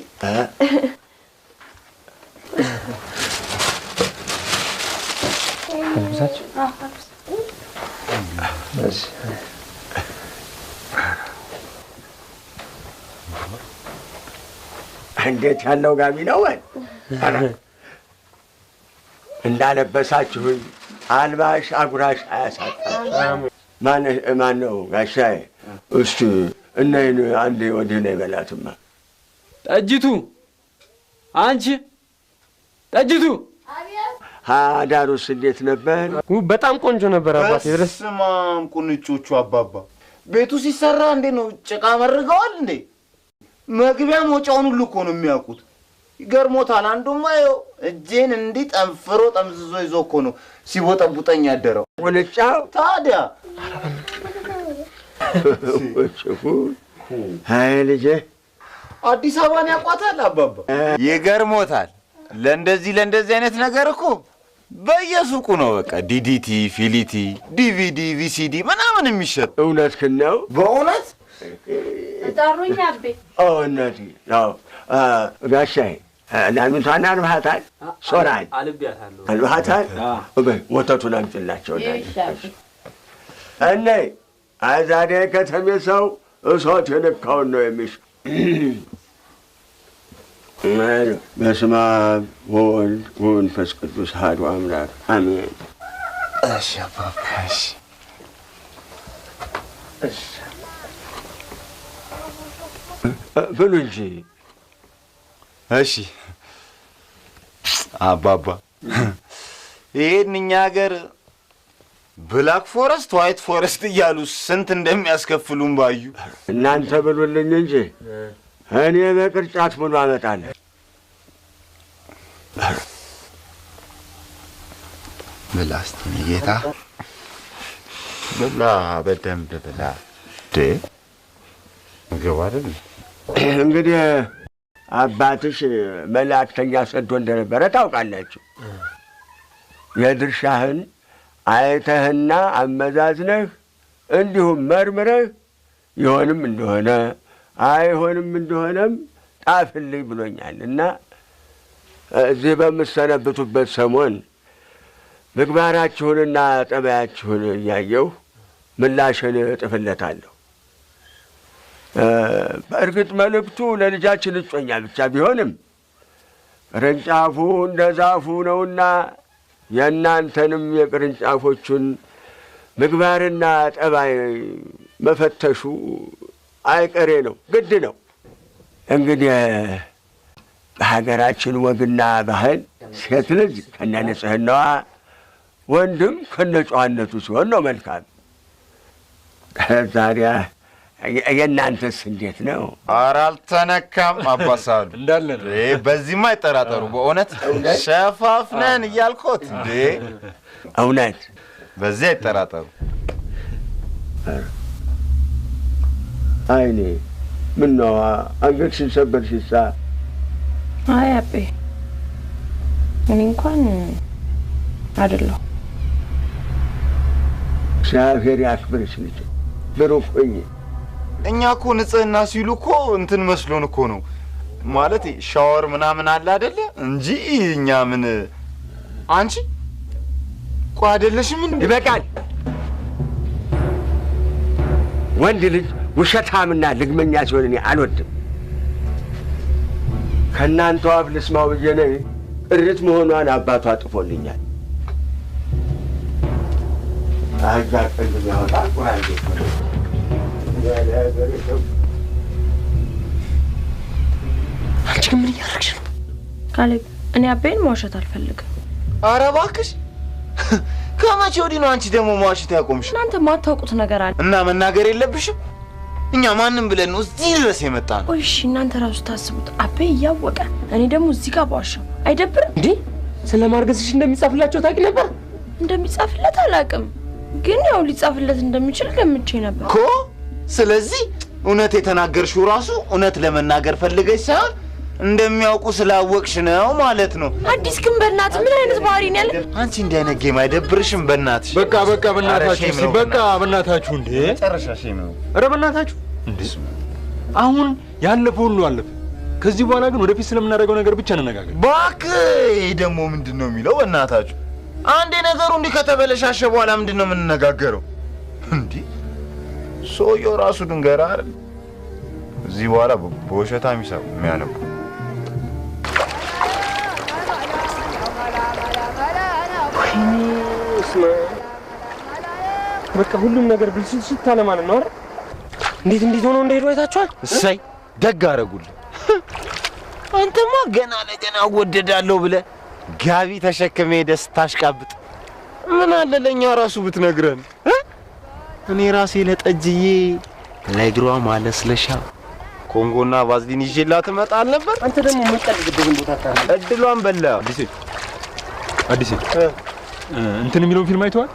[SPEAKER 8] እንዴት ያለው ጋቢ ነው ወይ? እንዳለበሳችሁኝ አልባሽ አጉራሽ አያሳጣም። ማን ነው ጋሻዬ? እስቲ እነይን አንዴ ወዲህ ነው ይበላትማ።
[SPEAKER 6] ጠጅቱ አንቺ ጠጅቱ
[SPEAKER 8] አዳሩስ እንዴት ነበር?
[SPEAKER 9] በጣም ቆንጆ ነበር አባቴ። ድረስ
[SPEAKER 4] ስማም ቁንጮቹ አባባ ቤቱ ሲሰራ እንዴ ነው ጭቃ መርገዋል እንዴ? መግቢያ መውጫውን ሁሉ እኮ ነው የሚያውቁት። ይገርሞታል። አንዱማ ይኸው እጄን እንዲህ ጠንፍሮ ጠምዝዞ ይዞ እኮ ነው ሲቦጠቡጠኝ ያደረው።
[SPEAKER 8] ቁንጫው ታዲያ አይ ልጄ
[SPEAKER 4] አዲስ አበባን ያውቋታል አባባ። ይገርሞታል። ለእንደዚህ አይነት ነገር እኮ በየሱቁ ነው በቃ ዲዲቲ፣ ፊሊቲ፣ ዲቪዲ፣ ቪሲዲ ምናምን የሚሸጥ።
[SPEAKER 8] እውነትህን ነው
[SPEAKER 4] በእውነት
[SPEAKER 2] ጠሩኝ አቤ።
[SPEAKER 8] እናቴ ያው ጋሻዬ ናኑታና አልባታል ሶራይ አልባታል ወተቱን አምጥላቸው እኔ አዛዴ ከተሜ ሰው እሶት የነካውን ነው የሚሽ በስመ አብ ወወልድ ወመንፈስ ቅዱስ አሐዱ አምላክ አሜን።
[SPEAKER 4] እሺ አባባ እሺ
[SPEAKER 8] ብሉ እንጂ።
[SPEAKER 4] እሺ አባባ ይሄን እኛ ሀገር ብላክ ፎረስት ዋይት ፎረስት እያሉ ስንት እንደሚያስከፍሉን ባዩ።
[SPEAKER 8] እናንተ ብሉልኝ እንጂ እኔ በቅርጫት ሙሉ አመጣለሁ።
[SPEAKER 4] ብላ እስቲ ጌታ ብላ፣ በደንብ ብላ። ምግብ አይደል
[SPEAKER 8] እንግዲህ አባትሽ መላእክተኛ ሰዶ እንደነበረ ታውቃላችሁ። የድርሻህን አይተህና አመዛዝነህ እንዲሁም መርምረህ ይሆንም እንደሆነ አይሆንም እንደሆነም ጣፍልኝ ብሎኛል እና እዚህ በምሰነብቱበት ሰሞን ምግባራችሁንና ጠባያችሁን እያየሁ ምላሽን እጥፍለታለሁ። በእርግጥ መልእክቱ ለልጃችን እጮኛ ብቻ ቢሆንም ቅርንጫፉ እንደ ዛፉ ነውና የእናንተንም የቅርንጫፎቹን ምግባርና ጠባይ መፈተሹ አይቀሬ ነው፣ ግድ ነው። እንግዲህ በሀገራችን ወግና ባህል ሴት ልጅ ከነ ንጽሕናዋ ወንድም ከነ ጨዋነቱ ሲሆን ነው መልካም። ታዲያ የእናንተስ እንዴት ነው?
[SPEAKER 4] ኧረ አልተነካም አባሳሉ እንዳለን በዚህማ አይጠራጠሩ። በእውነት ሸፋፍነን እያልኮት እንዴ
[SPEAKER 8] እውነት
[SPEAKER 4] በዚህ አይጠራጠሩ።
[SPEAKER 8] አይኔ ምነው አንገትሽን ሰበርሽሳ?
[SPEAKER 2] አይ አቤ እኔ እንኳን አይደለሁ።
[SPEAKER 8] እግዚአብሔር ያክብርሽ ልጅ፣ ብሩክ ሁኚ።
[SPEAKER 4] እኛ እኮ ንጽህና ሲሉ እኮ እንትን መስሎን እኮ ነው ማለት ሻወር ምናምን አለ አይደለ እንጂ እኛ ምን አንቺ እኮ አይደለሽም እንዴ?
[SPEAKER 8] ይበቃል። ወንድ ልጅ ውሸታምና ልግመኛ ሲሆን እኔ አልወድም። ከእናንተ አፍ ልስማው ብዬ ነው። እርት መሆኗን አባቷ ጥፎልኛል። አጋ ቀንድ ያወጣ ቁራንዴ
[SPEAKER 3] አንቺ ግን ምን እያደረግሽ ነው?
[SPEAKER 2] ካሌብ እኔ አቤን መዋሸት አልፈልግም።
[SPEAKER 4] ኧረ እባክሽ ከመቼ ወዲህ ነው አንቺ ደግሞ መዋሸት ያቆምሽ?
[SPEAKER 2] እናንተ ማታውቁት ነገር አለ
[SPEAKER 4] እና መናገር የለብሽም። እኛ ማንም ብለን ነው እዚህ ድረስ የመጣ ነው።
[SPEAKER 2] እሺ እናንተ ራሱ ታስቡት። አቤ እያወቀ እኔ ደግሞ እዚህ ጋር ባዋሸው አይደብርም
[SPEAKER 3] እንዴ? ስለማርገዝሽ እንደሚጻፍላቸው ታውቂ ነበር?
[SPEAKER 2] እንደሚጻፍለት አላውቅም፣ ግን ያው ሊጻፍለት እንደሚችል ገምቼ ነበር
[SPEAKER 4] እኮ። ስለዚህ እውነት የተናገርሽው ራሱ እውነት ለመናገር ፈልገሽ ሳይሆን እንደሚያውቁ ስላወቅሽ ነው ማለት ነው።
[SPEAKER 2] አዲስ ግን በእናትህ ምን አይነት ባህሪ ነው ያለ?
[SPEAKER 4] አንቺ እንዲህ አይነት ጌም አይደብርሽም? በእናትሽ
[SPEAKER 1] በቃ በእናታችሁ በቃ በእናታችሁ እንዴ
[SPEAKER 4] ጨረሻሽ ነው።
[SPEAKER 1] ኧረ በእናታችሁ እንዴ አሁን ያለፈው ሁሉ አለፈ። ከዚህ በኋላ ግን ወደፊት ስለምናደርገው ነገር ብቻ እንነጋገር።
[SPEAKER 4] እባክህ ይሄ ደግሞ ምንድነው የሚለው? በእናታችሁ አንዴ ነገሩ እንዲህ ከተበለሻሸ በኋላ ምንድነው የምንነጋገረው እንዴ? ሰውየው ራሱ ድንገራ አይደል እዚህ በኋላ በውሸታ የሚያነቡ
[SPEAKER 3] በቃ ሁሉም ነገር ብልሽት አለ ማለት ነው አይደል? እንዴት ሆኖ እንደሄዱ አይታችኋል?
[SPEAKER 4] እሰይ ደግ አደረጉልህ። አንተማ ገና ለገና ወደዳለሁ ብለህ ጋቢ ተሸክመ ሄደህ ስታሽቃብጥ ምን አለ ለእኛ ራሱ ብትነግረን። እኔ ራሴ ለጠጅዬ ለእግሯ ማለስለሻ ኮንጎና ቫዝሊን ይዤላት እመጣል ነበር።
[SPEAKER 3] አንተ ደግሞ የምትቀልድብኝ ቦታ ታዲያ
[SPEAKER 4] እድሏን በላ።
[SPEAKER 1] አዲስ እንትን የሚለውን ፊልም አይተዋል?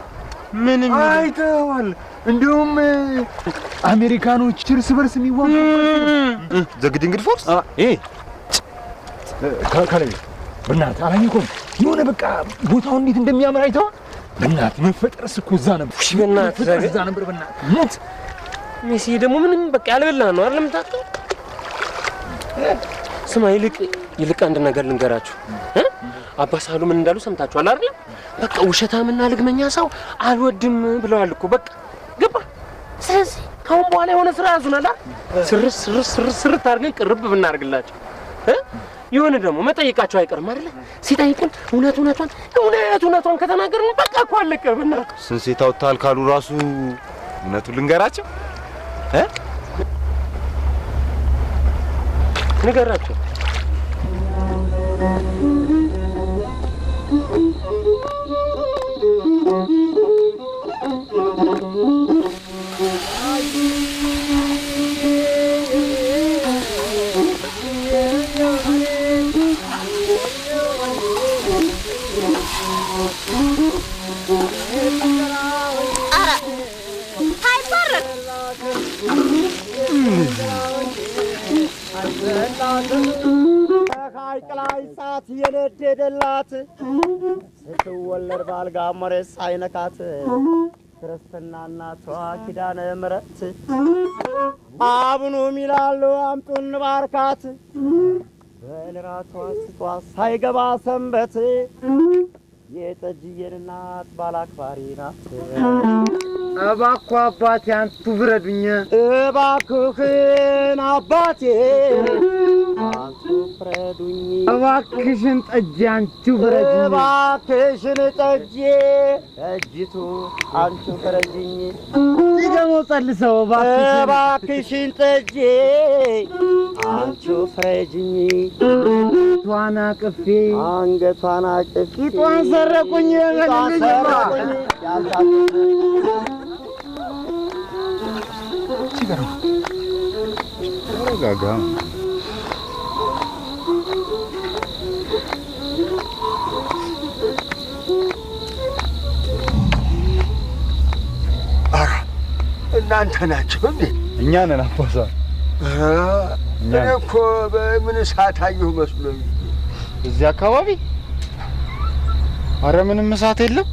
[SPEAKER 4] ምንም
[SPEAKER 1] አይተዋል። እንዲሁም አሜሪካኖች እርስ በርስ የሚዋጉበት
[SPEAKER 4] ዘግድንግድ ፎርስ
[SPEAKER 1] ካለኝ በእናትህ አላየኸውም? የሆነ በቃ ቦታው እንዴት እንደሚያምር አይተዋል? በእናትህ መፈጠርስ እኮ እዛ ነበር።
[SPEAKER 3] እሺ በእናትህ
[SPEAKER 1] እዛ ነበር። በእናትህ ሞት
[SPEAKER 3] ሜሲ ደግሞ ምንም በቃ ያልበላ ነው አይደል የምታውቀው? ስማ ይልቅ አንድ ነገር ልንገራችሁ። አባ ሳሉ ምን እንዳሉ ሰምታችኋል አይደል? በቃ ውሸታምና ልግመኛ ሰው አልወድም ብለዋል እኮ በቃ ገባ። ስለዚህ ካሁን በኋላ የሆነ ስራ ያዙናል አይደል? ስርስ አድርገን ቅርብ ብናደርግላቸው የሆነ ደግሞ መጠየቃቸው አይቀርም አይደል? ሲጠይቁን እውነቱን ከተናገርን በቃ እኮ አለቀ። በእናትህ
[SPEAKER 4] ስንሴት አውጥተሃል ካሉ ራሱ እውነቱን ልንገራቸው
[SPEAKER 3] ንገራቸው።
[SPEAKER 10] ከሐይቅ ላይ እሳት የነደደላት ስትወለድ ባልጋ መሬት ሳይነካት ክርስትና እናቷ ኪዳነ ምሕረት አቡኑ ይላሉ አምጡን ባርካት በልራቷ ስጧ ሳይገባ ሰንበት የጠጅዬን እናት ባላክባሪ ናት።
[SPEAKER 6] እባክህ አባቴ አንቱ ፍረዱኝ።
[SPEAKER 10] እባክህን አባቴ አንቱ ፍረዱኝ።
[SPEAKER 6] እባክሽን ጠጅ አንቺ ፍረጅኝ።
[SPEAKER 10] እባክሽን ጠጅ ጠጅቱ አንቺ ፍረጅኝ።
[SPEAKER 6] ደግሞ ጸልሰው
[SPEAKER 10] እባክሽን ጠጅ አንቺ ፍረጅኝ።
[SPEAKER 6] ቷና ቅፌ
[SPEAKER 10] አንገቷን አቅፌ
[SPEAKER 6] ቂጧን ሰረቁኝ።
[SPEAKER 4] ተረጋጋ።
[SPEAKER 8] ኧረ እናንተ ናችሁ እንዴ?
[SPEAKER 4] እኛ ነን አባሳ።
[SPEAKER 8] እኔ እኮ በምን እሳት አየሁ መስሎኝ።
[SPEAKER 4] እዚህ አካባቢ ኧረ ምንም እሳት የለም።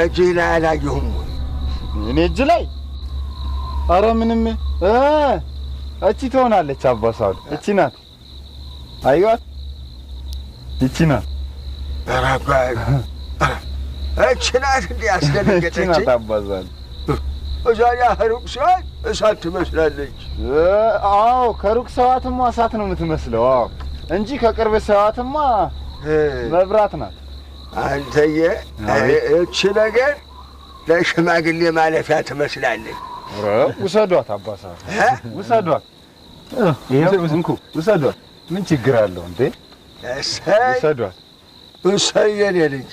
[SPEAKER 8] እጅ ላይ አላየሁም ወይ?
[SPEAKER 4] እኔ እጅ ላይ ኧረ ምንም እቺ ትሆናለች አባሳሉ። እቺ ናት። አይዋት እቺ ናት።
[SPEAKER 8] አራባይ እቺ ናት እንዴ ያስደነገጠች?
[SPEAKER 4] እቺ ናት አባሳሉ።
[SPEAKER 8] እዛያ ከሩቅ ሰዓት እሳት ትመስላለች።
[SPEAKER 4] አዎ ከሩቅ ሰዓትማ እሳት ነው የምትመስለው። አዎ እንጂ ከቅርብ ሰዓትማ መብራት ናት።
[SPEAKER 8] አንተዬ እቺ ነገር ለሽማግሌ ማለፊያ ትመስላለች።
[SPEAKER 4] ውሰዷት አባሳሉ ውሰዷት። ይሄው እንኩ ውሰዷት። ምን ችግር አለው እንዴ? ውሰዷት።
[SPEAKER 8] እሰይ የኔ ልጅ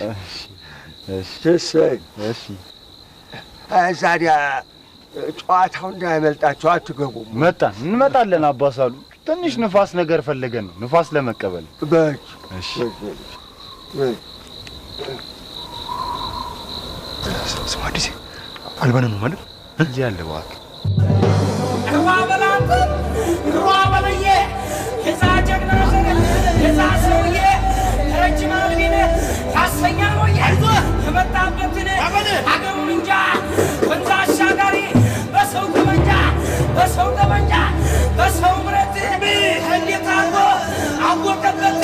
[SPEAKER 8] እሰይ።
[SPEAKER 4] እሺ
[SPEAKER 8] ዛዲያ ጨዋታው እንዳይመልጣችሁ አትገቡም?
[SPEAKER 4] መጣን እንመጣለን አባሳሉ። ትንሽ ንፋስ ነገር ፈልገን ነው ንፋስ ለመቀበል።
[SPEAKER 8] በቃ
[SPEAKER 4] እሺ
[SPEAKER 1] ስማ አዲስ አልባና ነው ማለት
[SPEAKER 4] እዚህ ያለ እባክህ
[SPEAKER 11] ሩዋበለየ የዛ ጀግና የዛ ሰውዬ ረጅም አልቢነ ያሰኛል ወይ የመጣበትን አገሩን እንጃ ወንዝ አሻጋሪ በሰው ጠመንጃ በሰው ብረት እንዴት አድርጎ አወቀበት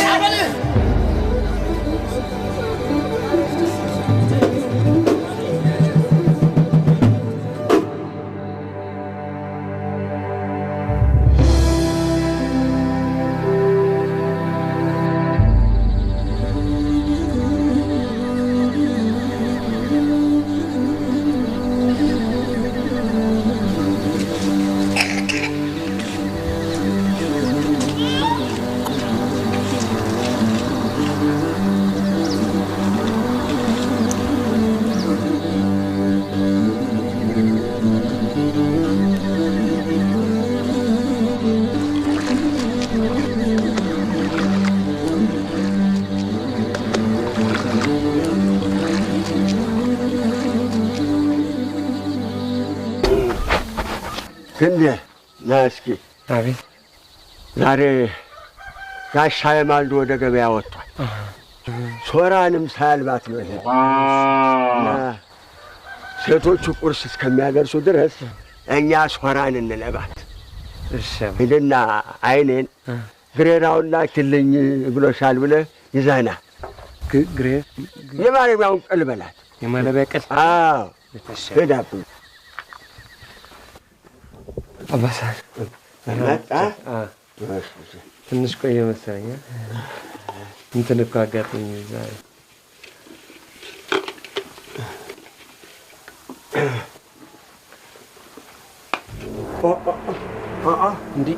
[SPEAKER 8] ክንዴ ና እስኪ።
[SPEAKER 3] አቤት።
[SPEAKER 8] ዛሬ ጋሻ የማልዶ ወደ ገበያ ወጥቷል። ሶራንም ሳያልባት ነው ይሄ። ሴቶቹ ቁርስ እስከሚያደርሱ ድረስ እኛ ሶራን እንለባት።
[SPEAKER 3] እሺ
[SPEAKER 8] ሂድና አይኔን ግሬራውን ላክልኝ ብሎሻል ብለህ ይዘህና
[SPEAKER 3] ግሬ
[SPEAKER 8] የማለቢያውን ቅል በላት።
[SPEAKER 3] የማለቢያ ቅል?
[SPEAKER 8] አዎ ሄዳብኝ
[SPEAKER 3] አባሳል
[SPEAKER 8] መጣ።
[SPEAKER 3] ትንሽ ቆየ መሰለኝ። እንትን እኮ አጋጠኝ ዛሬ እንዴ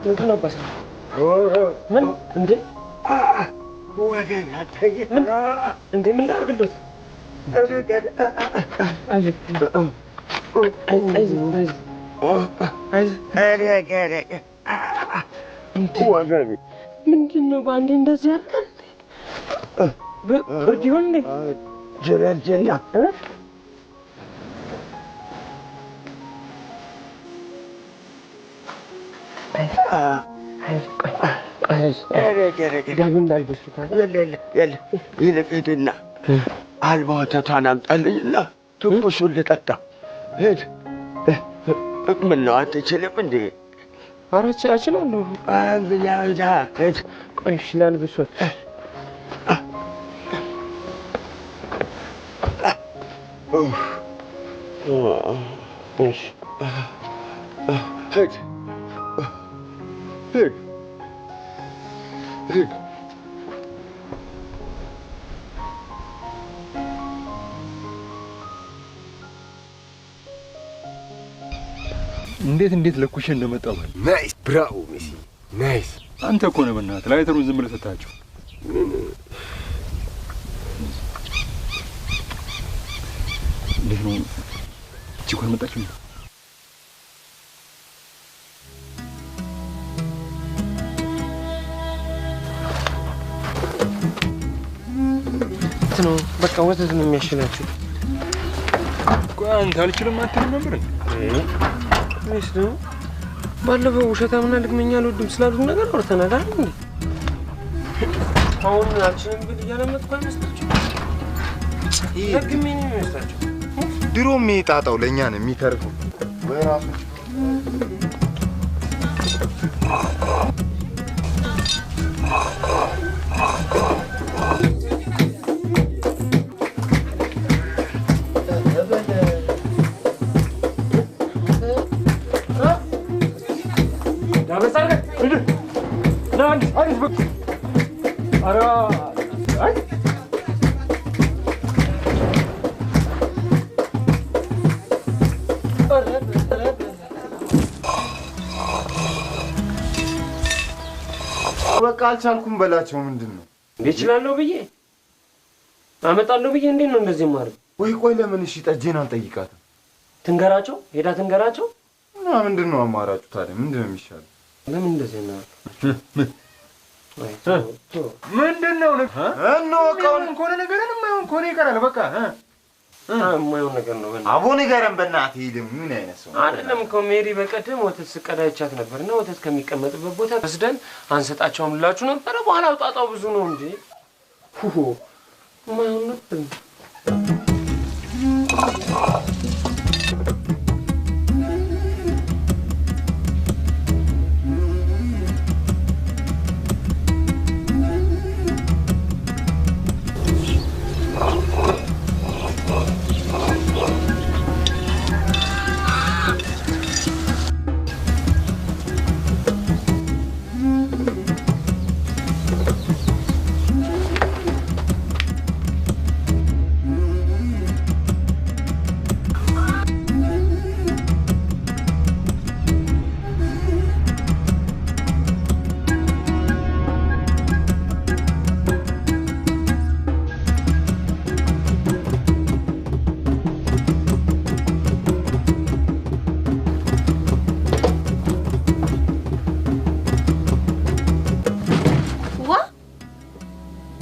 [SPEAKER 3] ምንድን ነው አባሳል? ምን እንዴ
[SPEAKER 8] ወገን አታየ
[SPEAKER 3] እንዴ ምን ላድርግሎት? ምንድን ነው በአንዴ እንደዚህ ያለ? ብርድ ይሆን እንዴ?
[SPEAKER 8] ጀለጀላ ይልቅ ሂድና አልባ ወተቷን አምጣልኝና ትኩሱን ልጠጣ። ሂድ። ምነው አትችልም እንዴ?
[SPEAKER 3] ኧረ እችላለሁ።
[SPEAKER 8] ሂድ።
[SPEAKER 3] ቆይ እሺ ላልብሶት። እሺ
[SPEAKER 8] ሂድ ሂድ ሂድ።
[SPEAKER 1] እንዴት ለኩሽ እንደመጣው ማለት
[SPEAKER 9] ናይስ ብራቮ ሜሲ ናይስ።
[SPEAKER 1] አንተ እኮ ነው በእናትህ ላይተሩን ዝም ብለህ ሰጣቸው። እንዴት ነው እቺ እኮ አልመጣችም?
[SPEAKER 3] ነው በቃ ወተት ነው የሚያሽላችሁ።
[SPEAKER 1] ቆይ አንተ አልችልም አትልም ነበር እንዴ?
[SPEAKER 3] እሺ ነው ባለፈው ውሸታምና ልግመኛ አልወድም ስላሉት ነገር አውርተናል አይደል? አሁን አልችልም ብል እያለመጥኩ አይመስላችሁ? ደግሜ ነው የሚመስላችሁ?
[SPEAKER 4] ድሮም የሚጣጣው ለእኛ ነው የሚተርፈው። ወይ ራሱ በቃ አልቻልኩም በላቸው። ምንድን ነው
[SPEAKER 3] እንዴ? እችላለሁ ብዬ አመጣለሁ ብዬ እንዴት ነው እንደዚህ ማድረግ?
[SPEAKER 4] ወይ ቆይ ለምን እሺ ጠጄን አልጠይቃትም?
[SPEAKER 3] ትንገራቸው፣ ሄዳ ትንገራቸው።
[SPEAKER 4] እና ምንድን ነው አማራጩ ታዲያ? ምንድን ነው የሚሻለው?
[SPEAKER 3] ለምን እንደዚህ ነው?
[SPEAKER 1] ምንድን ነው
[SPEAKER 4] እንወቀውን
[SPEAKER 1] ከሆነ ነገርን የማይሆን ከሆነ ይቀራል። በቃ
[SPEAKER 3] የማይሆን ነገር ነው።
[SPEAKER 4] አቦ ንገረን በእናትህ። ይልም ምን አይነት ሰው
[SPEAKER 3] አይደለም እኮ ሜሪ በቀደም ወተት ስቀዳ ይቻት ነበርና ወተት ከሚቀመጥበት ቦታ ወስደን አንሰጣቸውም ልላችሁ ነበረ። በኋላ አውጣጣው ብዙ ነው እንጂ የማይሆን ነበር።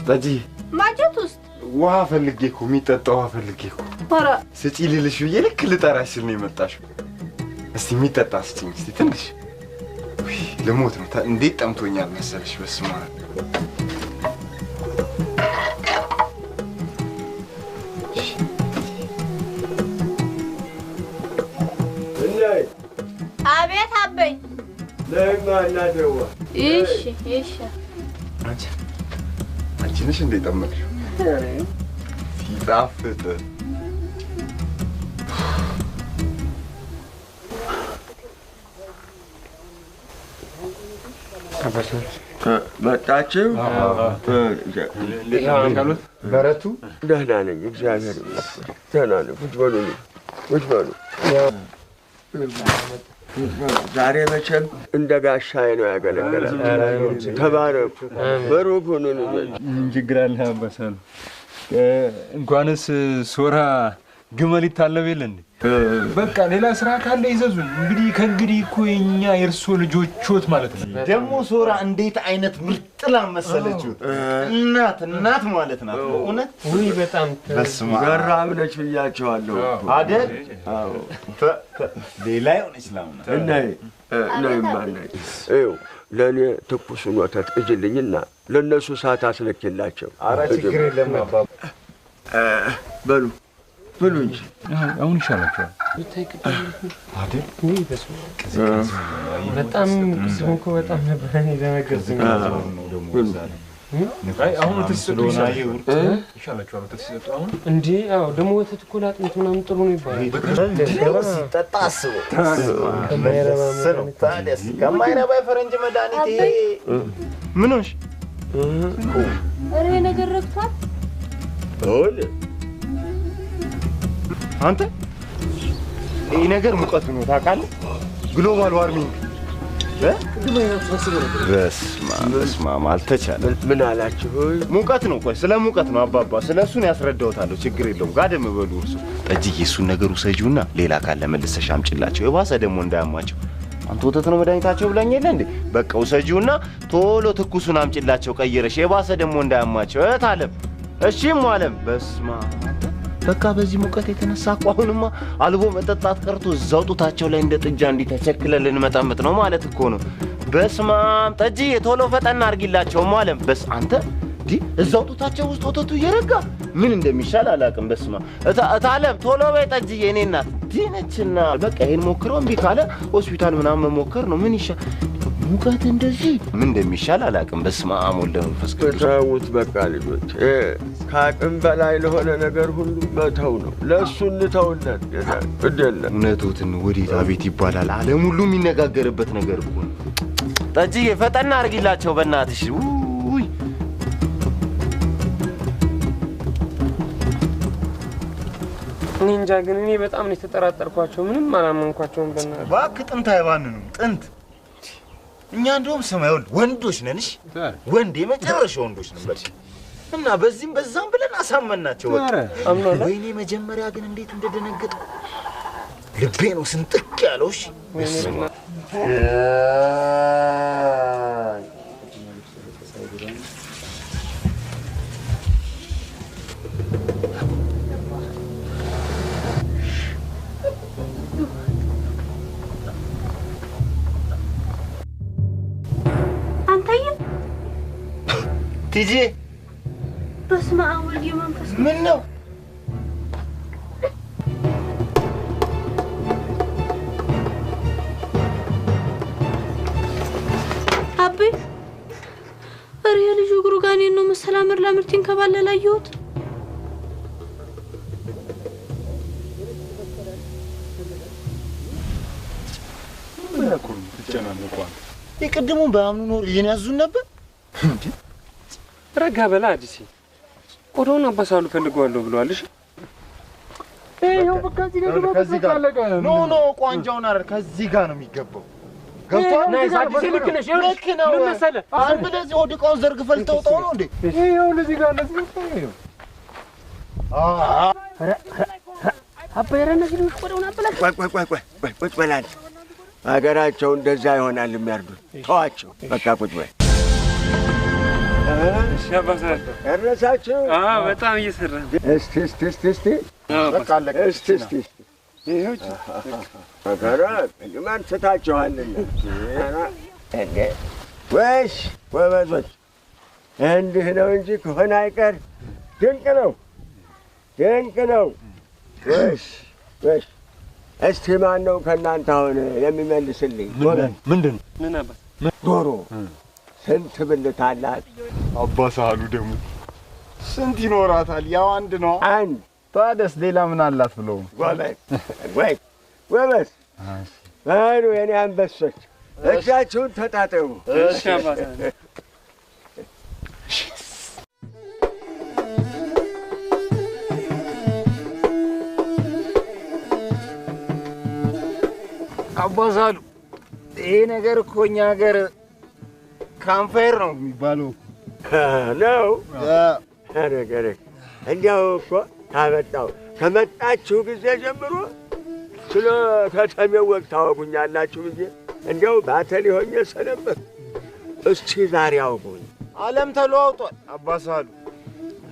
[SPEAKER 4] ጠጂ
[SPEAKER 2] ማጀት ውስጥ
[SPEAKER 4] ውሃ ፈልጌ እኮ የሚጠጣ ውሃ ፈልጌ እኮ
[SPEAKER 2] ኧረ
[SPEAKER 4] ስጪ ልልሽ ብዬ ልክ ልጠራሽ ስል ነው የመጣሽው። እስቲ የሚጠጣ ስጪኝ እስቲ ትንሽ። ልሞት ነው። እንዴት ጠምቶኛል መሰለሽ። በስመ አብ
[SPEAKER 2] አቤት አበይ
[SPEAKER 8] ለማና ደዋ
[SPEAKER 2] እሺ እሺ
[SPEAKER 4] አንቺ ነሽ እንዴ ጠመቅሽው? ሲጣፍጥ
[SPEAKER 8] መጣችሁ?
[SPEAKER 4] በረቱ
[SPEAKER 8] ደህና ነኝ፣ እግዚአብሔር ይመስገን ደህና ነኝ። ቁጭ በሉ ቁጭ በሉ። ዛሬ መቼም እንደ ጋሻዬ ነው ያገለገላል። ተባረኩ፣ በሩክ ሁኑ ልጆች።
[SPEAKER 1] ምን ችግር አለ አባሳሉ? እንኳንስ ሶራ ግመል ይታለብ የለ እንዴ? በቃ ሌላ ስራ ካለ ይዘዙን። እንግዲህ ከእንግዲህ እኮ የኛ የእርሶ ልጆችዎት ማለት ነው።
[SPEAKER 4] ደግሞ ሶራ እንዴት አይነት ምርጥ ላም መሰለችው! እናት ማለት ናት በእውነት።
[SPEAKER 3] ውይ በጣም
[SPEAKER 4] በስመ አብ
[SPEAKER 8] ገራም ነች ብያቸዋለሁ
[SPEAKER 4] አይደል? ሌላ የሆነች ላም ናት።
[SPEAKER 8] እናይ እናይ ይኸው ለእኔ ትኩሱን ወተት እጅልኝና ለእነሱ ሰዓት አስልክላቸው።
[SPEAKER 4] ኧረ ችግር የለም አባባ።
[SPEAKER 8] በሉ ብሉ እንጂ
[SPEAKER 1] አሁን ይሻላችኋል
[SPEAKER 3] አይደል? ውይ በስመ አብ በጣም ስሙ እኮ በጣም ነበር እኔ ደነገጥኩኝ።
[SPEAKER 1] አይ አሁን ወተት ሲሰጡ ይሻላችኋል። ወተት ሲሰጡ አሁን
[SPEAKER 3] እንዴ? አዎ ደግሞ ወተት እኮ ለአጥንት ምናምን ጥሩ ነው ይባላል።
[SPEAKER 4] ሲጠጣ አስበው። ከማይረባ የፈረንጅ መድኃኒት ይሄ ምን ሆንሽ?
[SPEAKER 2] ኧረ ነገር ረግቷል።
[SPEAKER 4] አንተ ይሄ ነገር ሙቀቱ ነው ታውቃለህ? ግሎባል ዋርሚንግ በስመ አብ አልተቻለም።
[SPEAKER 8] ምን አላችሁ?
[SPEAKER 4] ሙቀት ነው። ቆይ ስለ ሙቀት ነው አባባ፣ ስለ እሱን ያስረዳውታለሁ። ችግር የለውም። ጋደም በሉ እርሱ። ጠጅዬ እሱን ነገር ውሰጂውና ሌላ ካለ መልሰሽ አምጪላቸው። የባሰ ደግሞ እንዳያማቸው። አንተ ወተት ነው መድኃኒታቸው ብላኝ የለ እንዴ? በቃ ውሰጂውና ቶሎ ትኩሱን አምጪላቸው ቀይረሽ። የባሰ ደግሞ እንዳያማቸው። አለም እሺም አለም። በስመ አብ በቃ በዚህ ሙቀት የተነሳ እኮ አሁንማ አልቦ መጠጣት ቀርቶ እዛው ጡታቸው ላይ እንደ ጥጃ እንዲተቸክለን ልንመጣመጥ ነው ማለት እኮ ነው። በስመ አብ ጠጅዬ ቶሎ ፈጠን አድርጊላቸው። አለም በስ አንተ እዛው ጡታቸው ውስጥ ወተቱ እየረጋ ምን እንደሚሻል አላውቅም። በስማ እታለም ቶሎ በይ ጠጅዬ፣ የኔ እናት ዲነችና በቃ ይሄን ሞክረው እምቢ ካለ ሆስፒታል ምናምን መሞከር ነው። ምን ይሻል ሙቀት እንደዚህ ምን እንደሚሻል አላውቅም። በስማ ወልደ መንፈስ ቅዱስ
[SPEAKER 8] ተውት በቃ ልጆች፣ ከአቅም በላይ ለሆነ ነገር ሁሉ መተው ነው። ለእሱ እንተውለት ግደለ።
[SPEAKER 4] እውነቱን ወዴት አቤት ይባላል። ዓለም ሁሉ የሚነጋገርበት ነገር እኮ ነው። ጠጅዬ ፈጠና አድርጊላቸው በእናትሽ። ውይ
[SPEAKER 3] እኔ እንጃ ግን እኔ በጣም ነው የተጠራጠርኳቸው። ምንም አላመንኳቸውም። በእናትህ
[SPEAKER 4] እባክህ ጥንት አይባንኑም። ጥንት እኛ እንደውም ሰማዩን ወንዶች ነንሽ ወንድ የመጨረሻ ወንዶች ነን በልሽ እና በዚህም በዛም ብለን አሳመናቸው። በቃ ወይኔ መጀመሪያ ግን እንዴት እንደደነገጥኩ ልቤ ነው ስንጥቅ ያለው። እሺ ቲጂ
[SPEAKER 12] በስመ አብ ወልድ መንፈስ
[SPEAKER 4] ምን ነው
[SPEAKER 12] አቤ አረ የልጁ እግሩ ጋር እኔን ነው መሰል አምር ላምርቲን ከባለላ አየሁት።
[SPEAKER 4] ምን አቆም ትጨናነቁ? የቅድሙን በአምኑ ኖር ይሄን ያዙን ነበር እንዴ?
[SPEAKER 3] ረጋ በላ አዲስ ቆዶን አባሳሉ ፈልገዋለሁ ብለዋል። እሺ
[SPEAKER 4] ይሄው በቃ ከዚህ ጋር ኖ ቋንጃውን አረ ከዚህ ጋር ነው የሚገባው። ገብቷል?
[SPEAKER 3] ናይስ አዲስ ልክ ነሽ።
[SPEAKER 4] ልክ ነው። ምን መሰለህ አሁን በለዚህ ወድቀውን ዘርግፈል ተውጣው ነው እንዴ?
[SPEAKER 3] ይሄው ለዚህ ጋር ለዚህ ነው።
[SPEAKER 12] አባየረነ ሲሉሽ ቆዶን አበላሽ።
[SPEAKER 8] ቆይ ቁጭ በላል። ሀገራቸው እንደዛ ይሆናል የሚያርዱት። ተዋቸው በቃ ቁጭ በል።
[SPEAKER 3] ሻባሳል
[SPEAKER 8] እረሳችሁ?
[SPEAKER 3] በጣም እየሰራ
[SPEAKER 8] እስቲ
[SPEAKER 4] በቃ አለቀ።
[SPEAKER 8] እስቲ ይሄዎች አገራ ለማን ተታቸዋልና እንዴ ወሽ ወበዞች እንዲህ ነው እንጂ ከሆነ አይቀር ድንቅ ነው። ወሽ እስቲ ማን ነው ከእናንተ አሁን የሚመልስልኝ?
[SPEAKER 1] ምንድን
[SPEAKER 3] ምን አባት
[SPEAKER 8] ዶሮ ስንት ብልት አላት?
[SPEAKER 4] አባሳሉ ደግሞ ስንት ይኖራታል? ያው አንድ ነው።
[SPEAKER 8] አንድ
[SPEAKER 4] ታደስ ሌላ ምን አላት ብለው
[SPEAKER 8] ጎበዝ አሉ የኔ አንበሶች እጃችሁን ተጣጠቡ።
[SPEAKER 3] እሺ አባት
[SPEAKER 4] አባሳሉ ይሄ ነገር እኮ እኛ ሀገር ካምፋየር ነው የሚባለው
[SPEAKER 8] ነው። አረገረ እንዲያው እኮ ታመጣው ከመጣችሁ ጊዜ ጀምሮ ስለ ከተሜው ወቅት ታወጉኛላችሁ ብዬ እንዲያው ባተሌ ሆኜ ሰነበት። እስቲ ዛሬ አውጉኝ።
[SPEAKER 4] ዓለም ተለዋውጧል አባሳሉ።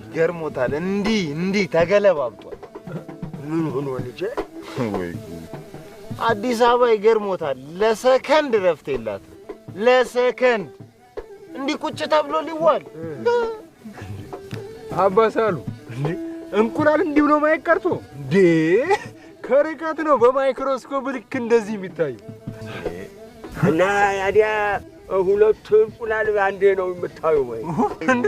[SPEAKER 4] ይገርሞታል። እንዲህ ተገለባብጧል።
[SPEAKER 8] ምን ሆኖ ልጄ?
[SPEAKER 4] ወይ አዲስ አበባ ይገርሞታል። ለሰከንድ ረፍት የላትም። ለሰከንድ እንዲህ ቁጭ ተብሎ ሊዋል
[SPEAKER 9] አባሳሉ እንቁላል እንዲህ ብሎ ማየት ቀርቶ እንዴ ከርቀት ነው በማይክሮስኮፕ ልክ እንደዚህ የሚታየው።
[SPEAKER 8] እና ያዲያ ሁለት እንቁላል አንዴ ነው የምታዩ ወይ
[SPEAKER 4] እንዴ?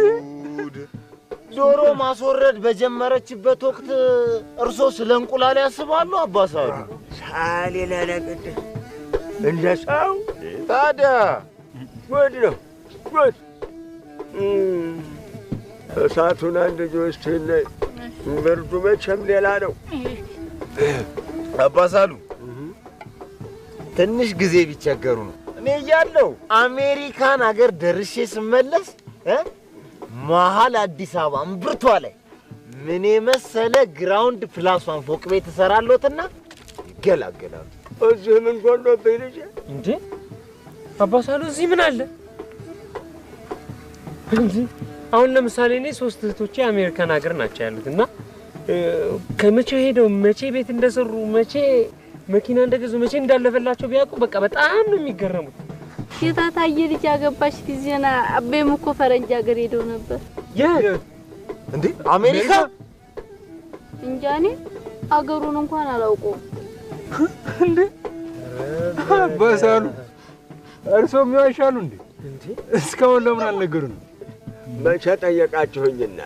[SPEAKER 4] ዶሮ ማስወረድ በጀመረችበት ወቅት እርሶ ስለ እንቁላል ያስባሉ አባሳሉ?
[SPEAKER 8] ሳሌላ ለቅድ እንደ ሰው
[SPEAKER 4] ታዲያ
[SPEAKER 8] ጉድ ነው ጉድ። እሳቱን አንድ ጆስቲን ብርዱ መቼም ሌላ ነው።
[SPEAKER 4] አባሳሉ ትንሽ ጊዜ ቢቸገሩ ነው። እኔ እያለሁ አሜሪካን ሀገር ደርሼ ስመለስ መሀል አዲስ አበባ እምብርቷ ላይ ምን የመሰለ ግራውንድ +1 ፎቅ ቤት እሰራለሁትና ይገላገላሉ።
[SPEAKER 8] እዚህ ምን ጎሎብኝ ልጄ?
[SPEAKER 3] እንዴ አባሳሉ እዚህ ምን አለ እንዴ? አሁን ለምሳሌ እኔ 3 እህቶቼ አሜሪካን ሀገር ናቸው ያሉትና ከመቼ ሄደው መቼ ቤት እንደሰሩ መቼ መኪና እንደገዙ መቼ እንዳለፈላቸው ቢያውቁ በቃ በጣም ነው የሚገረሙት።
[SPEAKER 12] የታታየ ልጅ አገባሽ ጊዜና አቤም እኮ ፈረንጅ ሀገር ሄደው ነበር።
[SPEAKER 9] የት እንዴ? አሜሪካ?
[SPEAKER 12] እንጃ እኔ አገሩን እንኳን አላውቀውም።
[SPEAKER 9] እንዴ አባሳሉ እርሶም ያሻሉ እንዴ? እስካሁን ለምን አልነገሩንም?
[SPEAKER 8] መቼ ጠየቃችሁኝና?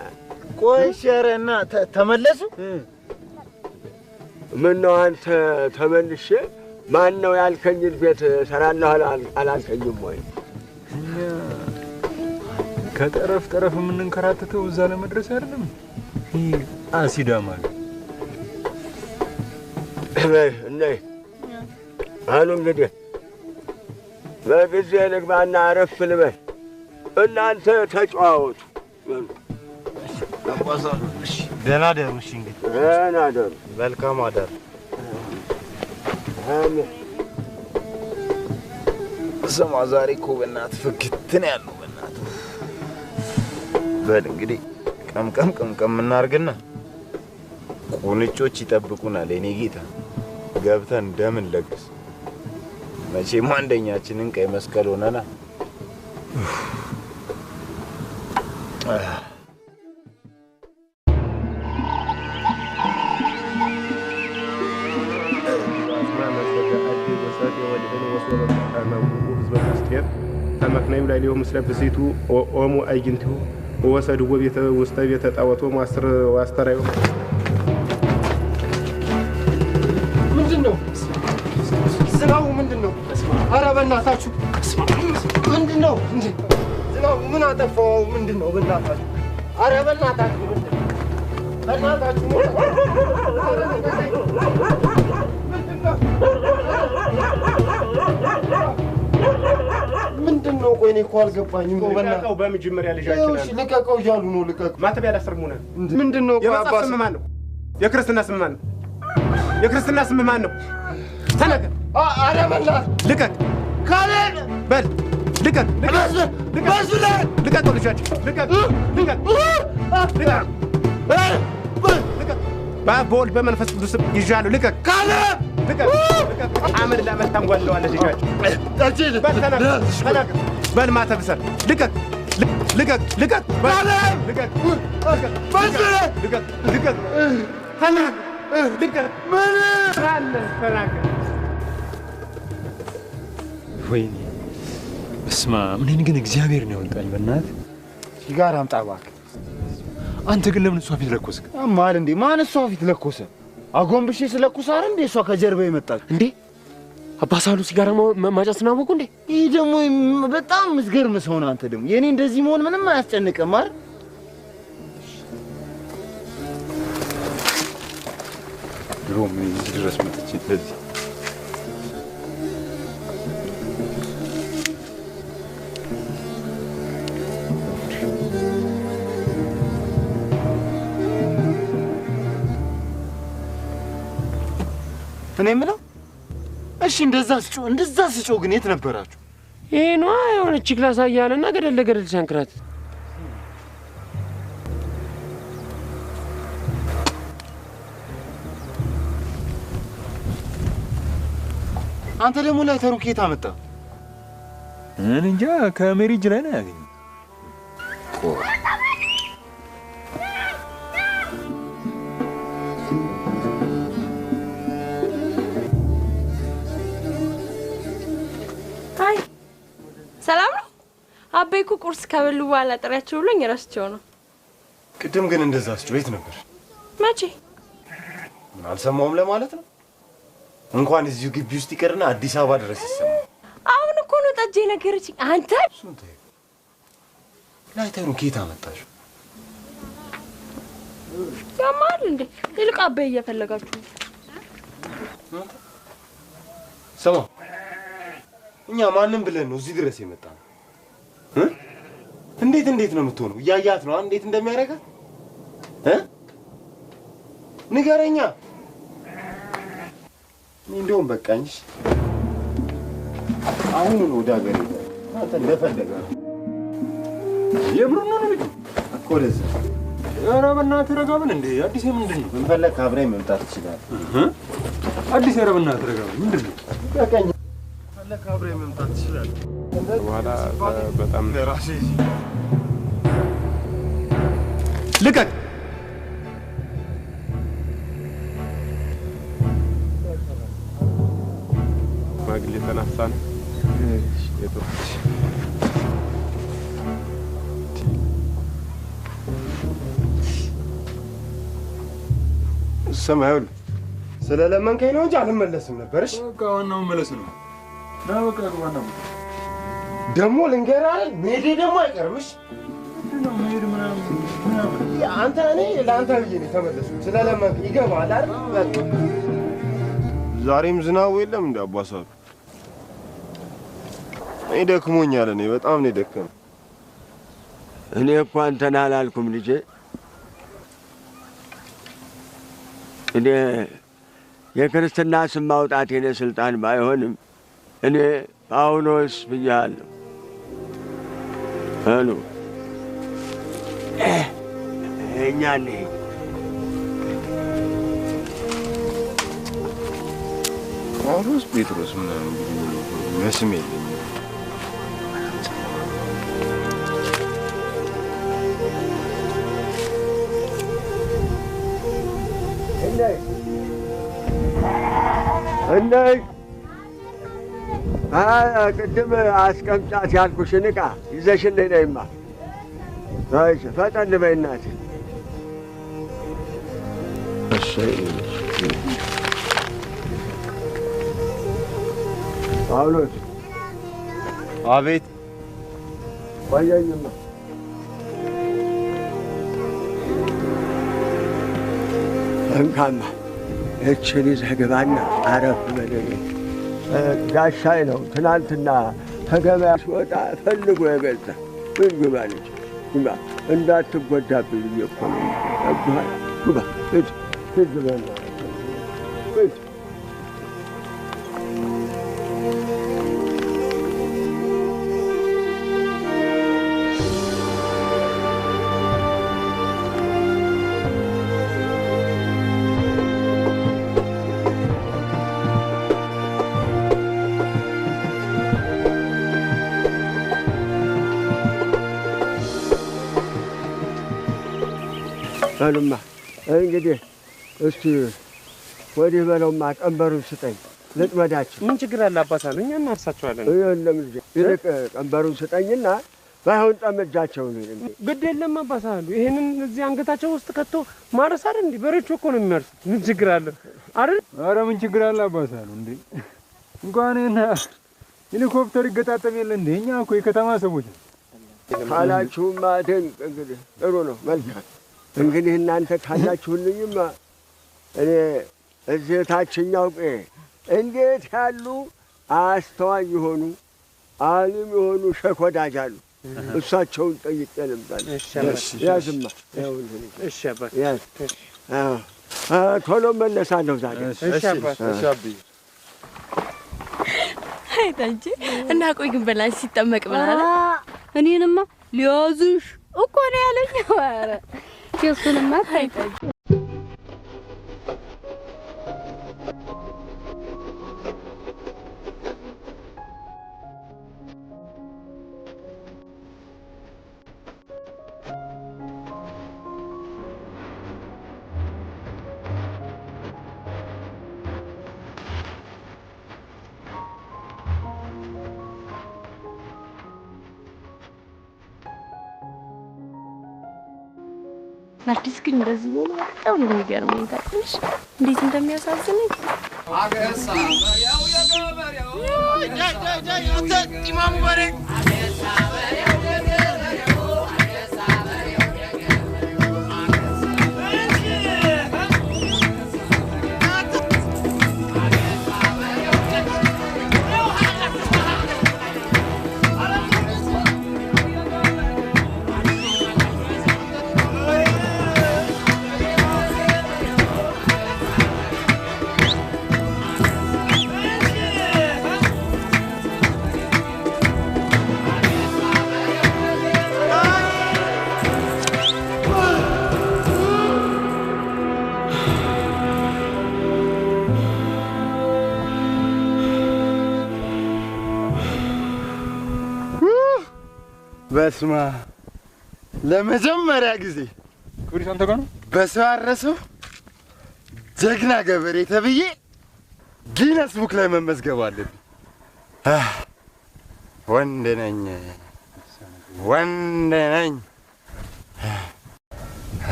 [SPEAKER 4] ቆይ ሸረና ተመለሱ?
[SPEAKER 8] ምነው አንተ ተመልሼ ማን ነው ያልከኝ ቤት እሰራለሁ አላልከኝም ወይ?
[SPEAKER 9] እኛ ከጠረፍ ጠረፍ የምንንከራተተው እዛ ለመድረስ አይደለም። ይህ አሲዳማ ነው።
[SPEAKER 8] ነይ አሉ እንግዲህ በጊዜ ልግባና አረፍ ልበል። እናንተ ተጫዋወቱ።
[SPEAKER 4] ደህና ደሩ። እሺ እንግዲህ
[SPEAKER 8] ደህና ደሩ።
[SPEAKER 4] መልካም አዳር። ስማ ዛሬ እኮ በእናትህ ፍግት ነው ያለው። በእናትህ በል እንግዲህ ቀምቀም እናርግና ቁንጮች ይጠብቁናል። የኔ ጌታ ገብተን እንደምን ለግስ። መቼም አንደኛችንን ቀይ መስቀል ሆነናል።
[SPEAKER 13] ተመክናዩ ላይ ሊሆን መስለብሲቱ ኦሞ አይግንቱ ወሰዱ ወቤተ ውስተ ቤተ ጣወቶ ማስተር ዋስተራዩ
[SPEAKER 9] ምንድነው? ዝናቡ ምንድነው? ኧረ በእናታችሁ ምንድነው? እንዴ ዝናቡ ምን አጠፋው? ምንድነው? በእናታችሁ ኧረ በእናታችሁ በእናታችሁ ምንድነው? ቆይ እኔ እኮ አልገባኝም።
[SPEAKER 13] ልቀቀው። በመጀመሪያ ልጃችን
[SPEAKER 9] እሺ ልቀቀው እያሉ ነው። ልቀቀው።
[SPEAKER 13] ማተብ ያላስርሙና
[SPEAKER 9] ምንድነው? ቆይ
[SPEAKER 13] የመጽሐፍ ስም ማን ነው? የክርስትና ስም ማን ነው? የክርስትና ስም ማን ነው? ተናገር።
[SPEAKER 9] ኧረ በእናትህ
[SPEAKER 13] ልቀቅ።
[SPEAKER 9] ካሌብ
[SPEAKER 13] በል ልቀቅ። ልቀቀው ልጃችን ልቀቅ። በአብ በወልድ በመንፈስ ቅዱስ ይዣለሁ። ልቀቅ።
[SPEAKER 9] ካሌብ
[SPEAKER 13] ልቀቅ። አመድ ላመታም ጓለዋለህ ልጃችን። በል ተናገር። በል ማተብ ሰር ልቀቅ። ልቀቅ። ልቀቅ። ልቀቅ። ልቀቅ። ተናገር። ልቀቅ።
[SPEAKER 9] ምን
[SPEAKER 13] አለ ተናገር።
[SPEAKER 1] ወይኔ በስመ አብ! እኔን ግን እግዚአብሔር ነው ያወጣኝ። በእናትህ
[SPEAKER 4] ሲጋራ አምጣ እባክህ።
[SPEAKER 1] አንተ ግን ለምን እሷ ፊት ለኮስክ?
[SPEAKER 4] አማል እንዴ? ማን እሷ ፊት ለኮሰ? አጎንብሼ ስለኩስ አይደል እንዴ እሷ ከጀርባ የመጣች
[SPEAKER 3] እንዴ? አባሳሉ ሲጋራ ማጨስ ናወቁ እንዴ?
[SPEAKER 4] ይህ ደግሞ በጣም ምትገርም ሰው ነህ አንተ። ደግሞ የኔ እንደዚህ መሆን ምንም አያስጨንቅም አይደል?
[SPEAKER 1] ድሮም እዚህ ድረስ መጥቼ ለዚህ
[SPEAKER 4] እኔ የምለው እሺ፣ እንደዛ ስጮ ግን የት ነበራችሁ?
[SPEAKER 3] ይሄ ነው የሆነች ክላስ አያለና ገደል ለገደል ሲያንክራት።
[SPEAKER 4] አንተ ደግሞ ላይ ተሩኬት አመጣ?
[SPEAKER 1] እኔ እንጃ ከሜሪ እጅ ላይ ነው ያገኘው።
[SPEAKER 2] ሰላም ነው? አቤ እኮ ቁርስ ከበሉ በኋላ ጥሪያቸው ብሎኝ ረስቼው ነው።
[SPEAKER 4] ቅድም ግን እንደዛ ስጮህ የት ነበር?
[SPEAKER 2] መቼ?
[SPEAKER 4] አልሰማሁም ለማለት ነው። እንኳን እዚሁ ግቢ ውስጥ ይቀርና አዲስ አበባ ድረስ ይሰማል።
[SPEAKER 2] አሁን እኮ ነው ጠጄ ነገረችኝ። አንተ
[SPEAKER 4] ላይተሩን ኬት አመጣሽ?
[SPEAKER 2] ያማል እንዴ? ይልቅ አቤ እየፈለጋችሁ ነው።
[SPEAKER 4] ስማ፣ እኛ ማንም ብለን ነው እዚህ ድረስ የመጣ ነው። እንዴት ነው የምትሆነው? እያያት ነው እንዴት እንደሚያደርጋት ንገረኛ። እንደውም በቃኝ። አሁን ነው ወደ ሀገር አንተ እንደፈለገ
[SPEAKER 1] የምሩን ነው ልጅ
[SPEAKER 4] እኮ ለዛ።
[SPEAKER 1] ኧረ በእናትህ ረጋ ብል እንዴ? አዲስ ምንድን ነው?
[SPEAKER 4] ምን ፈለክ? አብረኝ መምጣት ትችላለህ።
[SPEAKER 1] አዲስ ኧረ በእናትህ ረጋ ብል ምንድን ነው?
[SPEAKER 4] በቃኝ። ፈለክ አብረኝ መምጣት ትችላለህ።
[SPEAKER 13] በኋላ በጣም
[SPEAKER 4] ለራሴ
[SPEAKER 13] ልቀቅ! ማግሌ ተናሳን ሰማዩን ስለለመንከኝ ነው እንጂ አልመለስም ነበርሽ።
[SPEAKER 1] በቃ ዋናው መለስ ነው። በቃ ዋናው
[SPEAKER 13] ደግሞ ልንገርህ አይደል መሄዴ ደግሞ አይቀርምሽ።
[SPEAKER 1] መሄድ ምናምን
[SPEAKER 13] አንተ እኔ ለአንተ ብዬ ነው የተመለስኩት። ስለለመንከኝ ይገባሃል አይደል? ዛሬም ዝናቡ የለም እንደ አባሳሉ። እኔ ደክሞኛል። እኔ በጣም ነው የደከመኝ።
[SPEAKER 8] እኔ እኮ አንተን አላልኩም ልጄ። እኔ የክርስትና ስም ማውጣት የኔ ስልጣን ባይሆንም እኔ ጳውሎስ ብያለሁ። አሉ እኛ ነኝ
[SPEAKER 13] ጳውሎስ ጴጥሮስ ምናምን መስም የለኝም።
[SPEAKER 8] እንደይ ቅድም አስቀምጫት ያልኩሽን ዕቃ ይዘሽልኝ ነይማ። እሺ ፈጠን በይ እናቴ። ጳውሎስ።
[SPEAKER 13] አቤት።
[SPEAKER 8] ቆየኝማ። እንካማ እችን ይዘህ ግባና አረፍ በለኝ። ጋሻዬ ነው ትናንትና ከገበያ ሲወጣ ፈልጎ የገዛ። ምን ግባ ልጅ ግባ፣ እንዳትጎዳብኝ ብዬ እኮ ነው። ግባ ሂድ ሂድ በእናትህ ሂድ። በሉማ እንግዲህ እስቲ ወዲህ በለውማ፣ ቀንበሩን ስጠኝ ልጥመዳቸው።
[SPEAKER 3] ምን ችግር አለ አባሳሉ? እኛ እናርሳቸዋለን።
[SPEAKER 8] የለም ልጄ፣ ይልቅ ቀንበሩን ስጠኝና ባይሆን ጠመጃቸው ነው።
[SPEAKER 3] ግድ የለም አባሳሉ፣ ይሄንን እዚህ አንገታቸው ውስጥ ከቶ ማረስ አይደል እንዴ? በሬቹ እኮ ነው የሚያርሱት። ምን ችግር አለ አይደል?
[SPEAKER 1] ኧረ ምን ችግር አለ አባሳሉ? እንዴ እንኳን ሄሊኮፕተር ይገጣጠም የለ እንዴ? እኛ እኮ የከተማ ሰዎች
[SPEAKER 8] ካላችሁማ ድንቅ። እንግዲህ ጥሩ ነው፣ መልካም። እንግዲህ እናንተ ካላችሁልኝማ እኔ እዚህ ታችኛው እንዴት ያሉ አስተዋይ የሆኑ አሊም የሆኑ ሼክ ወዳጅ አሉ። እሳቸውን ጠይቄ ልምጣለሁ። ያዝማ።
[SPEAKER 3] እሺ አባት፣
[SPEAKER 8] ያዝ። ቶሎ መለሳለሁ ዛሬ።
[SPEAKER 3] እሺ አባት። እሺ አብይ።
[SPEAKER 12] አይታንጂ እና ቆይ ግን በላሽ ሲጠመቅ ብላለ እኔንማ ሊያዙሽ እኮ ነው ያለኝ። ኧረ የሱንማ አይታንጂ ናርዲስ ግን እንደዚህ ነው በጣም ነው የሚገርመኝ። ታውቂያለሽ እንዴት እንደሚያሳዝነኝ።
[SPEAKER 11] አገሳ ያው የገበሬው አንተ ኢማሙ በሬ አገሳ በሬው የገበሬው አገሳ በሬው
[SPEAKER 13] በስማ ለመጀመሪያ ጊዜ
[SPEAKER 9] ክብሪት አንተ ጋር ነው?
[SPEAKER 4] በሰው አረሰው ጀግና ገበሬ ተብዬ ጊነስ ቡክ ላይ መመዝገብ አለብኝ። ወንድ ነኝ ወንድ ነኝ።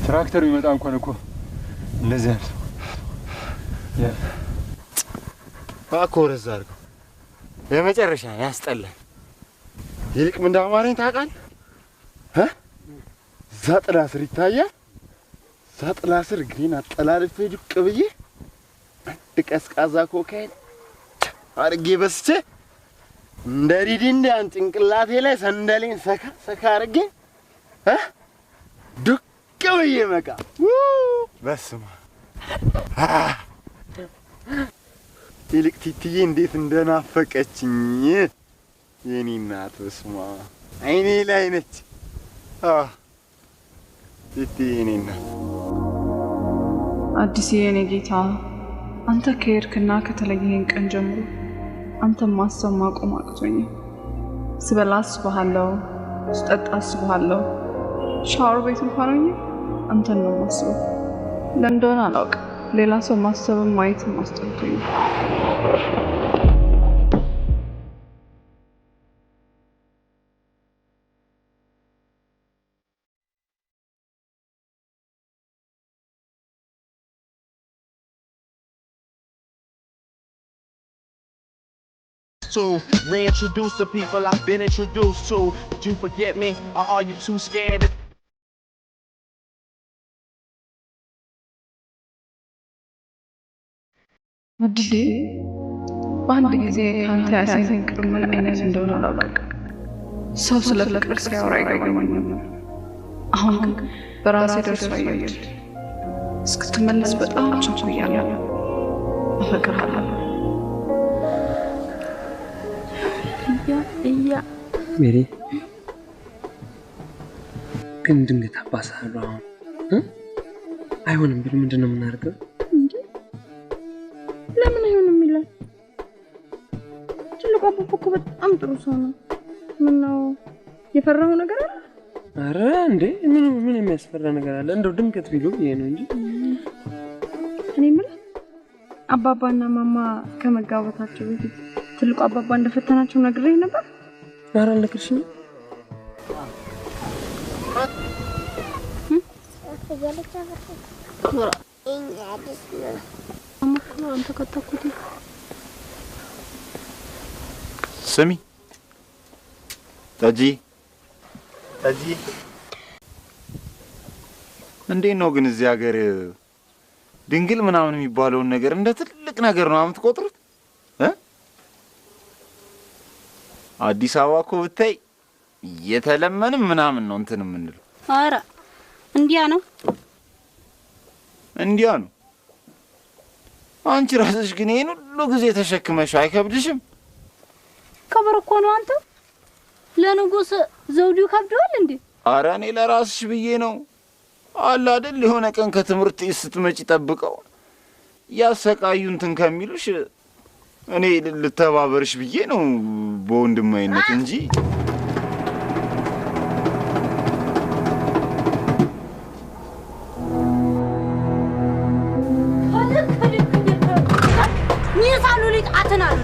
[SPEAKER 9] ትራክተር ቢመጣ እንኳን እኮ እንደዚህ አይነት
[SPEAKER 4] ባኮረዛ አድርገው የመጨረሻ ያስጠላል። ይልቅ ምን እንዳማረኝ ታውቃለህ? እዛ ጥላ ስር ይታያል። እዛ ጥላ ስር እግሬን አጠላልፌ ዱቅ ብዬ አንድ ቀዝቃዛ ኮካይን አድርጌ በስቼ እንደ ሪዲንዳን ጭንቅላቴ ላይ ሰንደሌን ሰካ ሰካ አድርጌ ዱቅ ብዬ መቃ በስመ አብ። ይልቅ ቲትዬ እንዴት እንደናፈቀችኝ የኔ እናት በስመ አብ። አይኔ ላይ ነች ቲትዬ የኔ እናት።
[SPEAKER 7] አዲስዬ የኔ ጌታ አንተ ከሄድክና ከተለየህን ቀን ጀምሮ አንተን ማሰብ ማቆም አቅቶኛል። ስበላ አስብሃለሁ፣ ስጠጣ አስብሃለሁ፣ ሻወር ቤት እንኳን ሆኜ አንተን ነው ማስበው። ለምን እንደሆነ አላውቅም። ሌላ ሰው ማሰብም ማየትም አስጠልቶኛል።
[SPEAKER 14] To reintroduce the people I've been introduced to. Did you forget me, or are you too scared?
[SPEAKER 7] አዲስ በአንድ ጊዜ ከአንተ ያሳየኝ ፍቅር ምን አይነት እንደሆነ አላውቅም። ሰው ስለ ፍቅር ሲያወራ አይገባኝም። አሁን ግን በራሴ ደርሶ አየሁት። እስክትመለስ በጣም ቸኩያለሁ። አፈቅርሃለሁ።
[SPEAKER 3] ሜሪ ግን ድንገት አባሳለሁ። አሁን አይሆንም ብል ምንድን ነው የምናደርገው?
[SPEAKER 12] ለምን አይሆንም ይላል? ትልቁ አባባ እኮ በጣም ጥሩ ሰው ነው። ምን ነው የፈራው ነገር አለ?
[SPEAKER 3] አረ እንዴ ምን የሚያስፈራ ነገር አለ? እንደው ድንገት ቢሉ ይሄ ነው እንጂ
[SPEAKER 12] እኔ የምልህ አባባና ማማ ከመጋባታቸው በፊት ትልቁ አባባ እንደፈተናቸው ነግሬህ ነበር።
[SPEAKER 3] አረ ለክርሽኝ
[SPEAKER 4] ስሚ ጠጂ እንዴት ነው ግን እዚህ ሀገር ድንግል ምናምን የሚባለውን ነገር እንደ ትልቅ ነገር ነው የምትቆጥሩት? አዲስ አበባ እኮ ብታይ የተለመንም ምናምን ነው እንትን የምንለው።
[SPEAKER 12] አረ እንዲያ ነው።
[SPEAKER 4] አንቺ ራስሽ ግን ይሄን ሁሉ ጊዜ ተሸክመሽ አይከብድሽም?
[SPEAKER 12] ከበር እኮ ነው አንተ። ለንጉስ ዘውዱ ከብደዋል እንዴ?
[SPEAKER 4] አረ እኔ ለራስሽ ብዬ ነው። አለ አይደል የሆነ ቀን ከትምህርት ስትመጪ ጠብቀው ያሰቃዩ እንትን ከሚሉሽ እኔ ልተባበርሽ ብዬ ነው በወንድማይነት እንጂ
[SPEAKER 12] ሚሳሉ ልጅ አተናሉ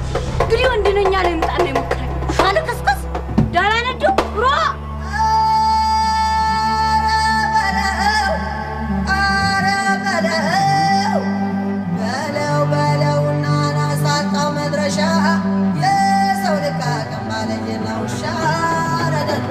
[SPEAKER 12] ግሊ ወንድነኛ ላይ ምጣን ነው የሞከረኝ። አለከስከስ ዳላነዱ ሮ
[SPEAKER 15] በለውና ናሳጣው መድረሻ የሰው ልካ ቀማለኝና ውሻ ረደዶ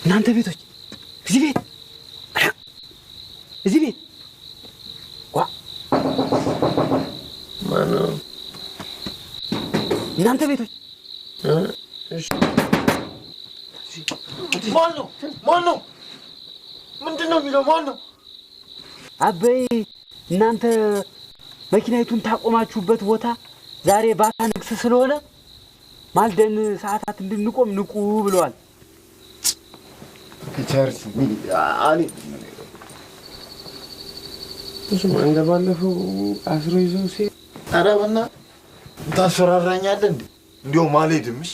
[SPEAKER 6] እናንተ ቤቶች እዚህ ቤት እዚህ ቤት ዋ
[SPEAKER 8] ማነው?
[SPEAKER 6] እናንተ ቤቶች
[SPEAKER 13] ማነው? ማነው? ምንድን ነው የሚለው? ማነው?
[SPEAKER 6] አበይ እናንተ መኪናይቱን ታቆማችሁበት ቦታ ዛሬ ባታ ንግስ ስለሆነ ማልደን ሰዓታት እንድንቆም ንቁ ብለዋል።
[SPEAKER 4] ከቸርስ አሊ
[SPEAKER 3] እሱ እንደ ባለፈው አስሮ ይዘው ሲሄድ
[SPEAKER 4] ኧረ በእናትህ ታስፈራራኛለህ እንዴ? እንዲያውም አልሄድም። እሺ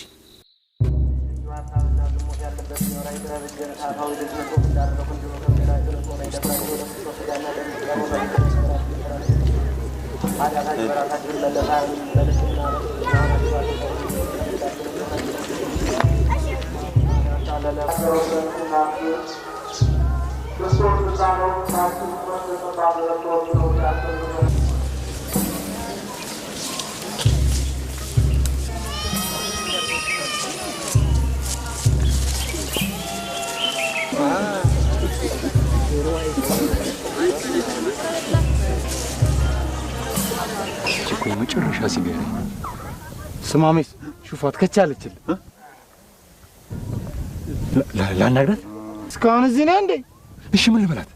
[SPEAKER 1] መጨረሻ ሲገኝ
[SPEAKER 13] ስማሜስ ሹፋት ከቻለችል
[SPEAKER 1] ላናግራት።
[SPEAKER 13] እስካሁን እዚህ ነህ እንዴ?
[SPEAKER 1] እሺ ምን ልበላት?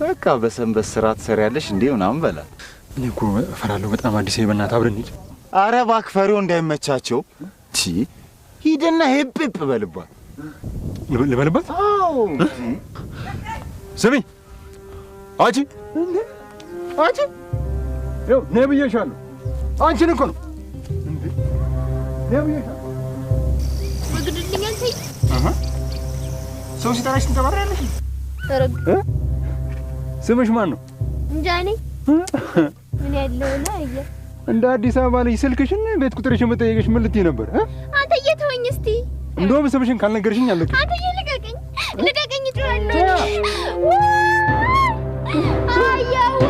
[SPEAKER 13] በቃ በሰንበት ስራ ትሰሪያለሽ እንዴ ምናምን በላት።
[SPEAKER 1] እኔ እኮ እፈራለሁ በጣም። አዲስ በእናትህ አብረን እንሂድ።
[SPEAKER 4] ኧረ እባክህ ፈሪው እንዳይመቻቸው። ሂድና ሄፕ በልባት።
[SPEAKER 1] ልበልባት?
[SPEAKER 4] አዎ
[SPEAKER 1] ስሚ አንቺ
[SPEAKER 4] አንቺ
[SPEAKER 1] ይኸው ነይ ብዬሻለሁ። አንቺን እኮ ነው እንዴ ነይ ብዬሻለሁ።
[SPEAKER 12] ወግድልኝ አንተ
[SPEAKER 13] ሰው ሲጠራሽ ትንተባሪያለሽ።
[SPEAKER 1] ስምሽ ማን ነው?
[SPEAKER 12] እንጃ እኔ ምን ያለው ነው አየ
[SPEAKER 1] እንደ አዲስ አበባ ልጅ ስልክሽን ቤት ቁጥርሽን መጠየቅሽ ምን ልትይ ነበር?
[SPEAKER 12] አንተ እየተወኝ እስቲ።
[SPEAKER 1] እንደውም ስምሽን ካልነገርሽኝ አለቅሽ።
[SPEAKER 12] አንተ ልቀቀኝ ልቀቀኝ እጮሃለሁ። አያዋ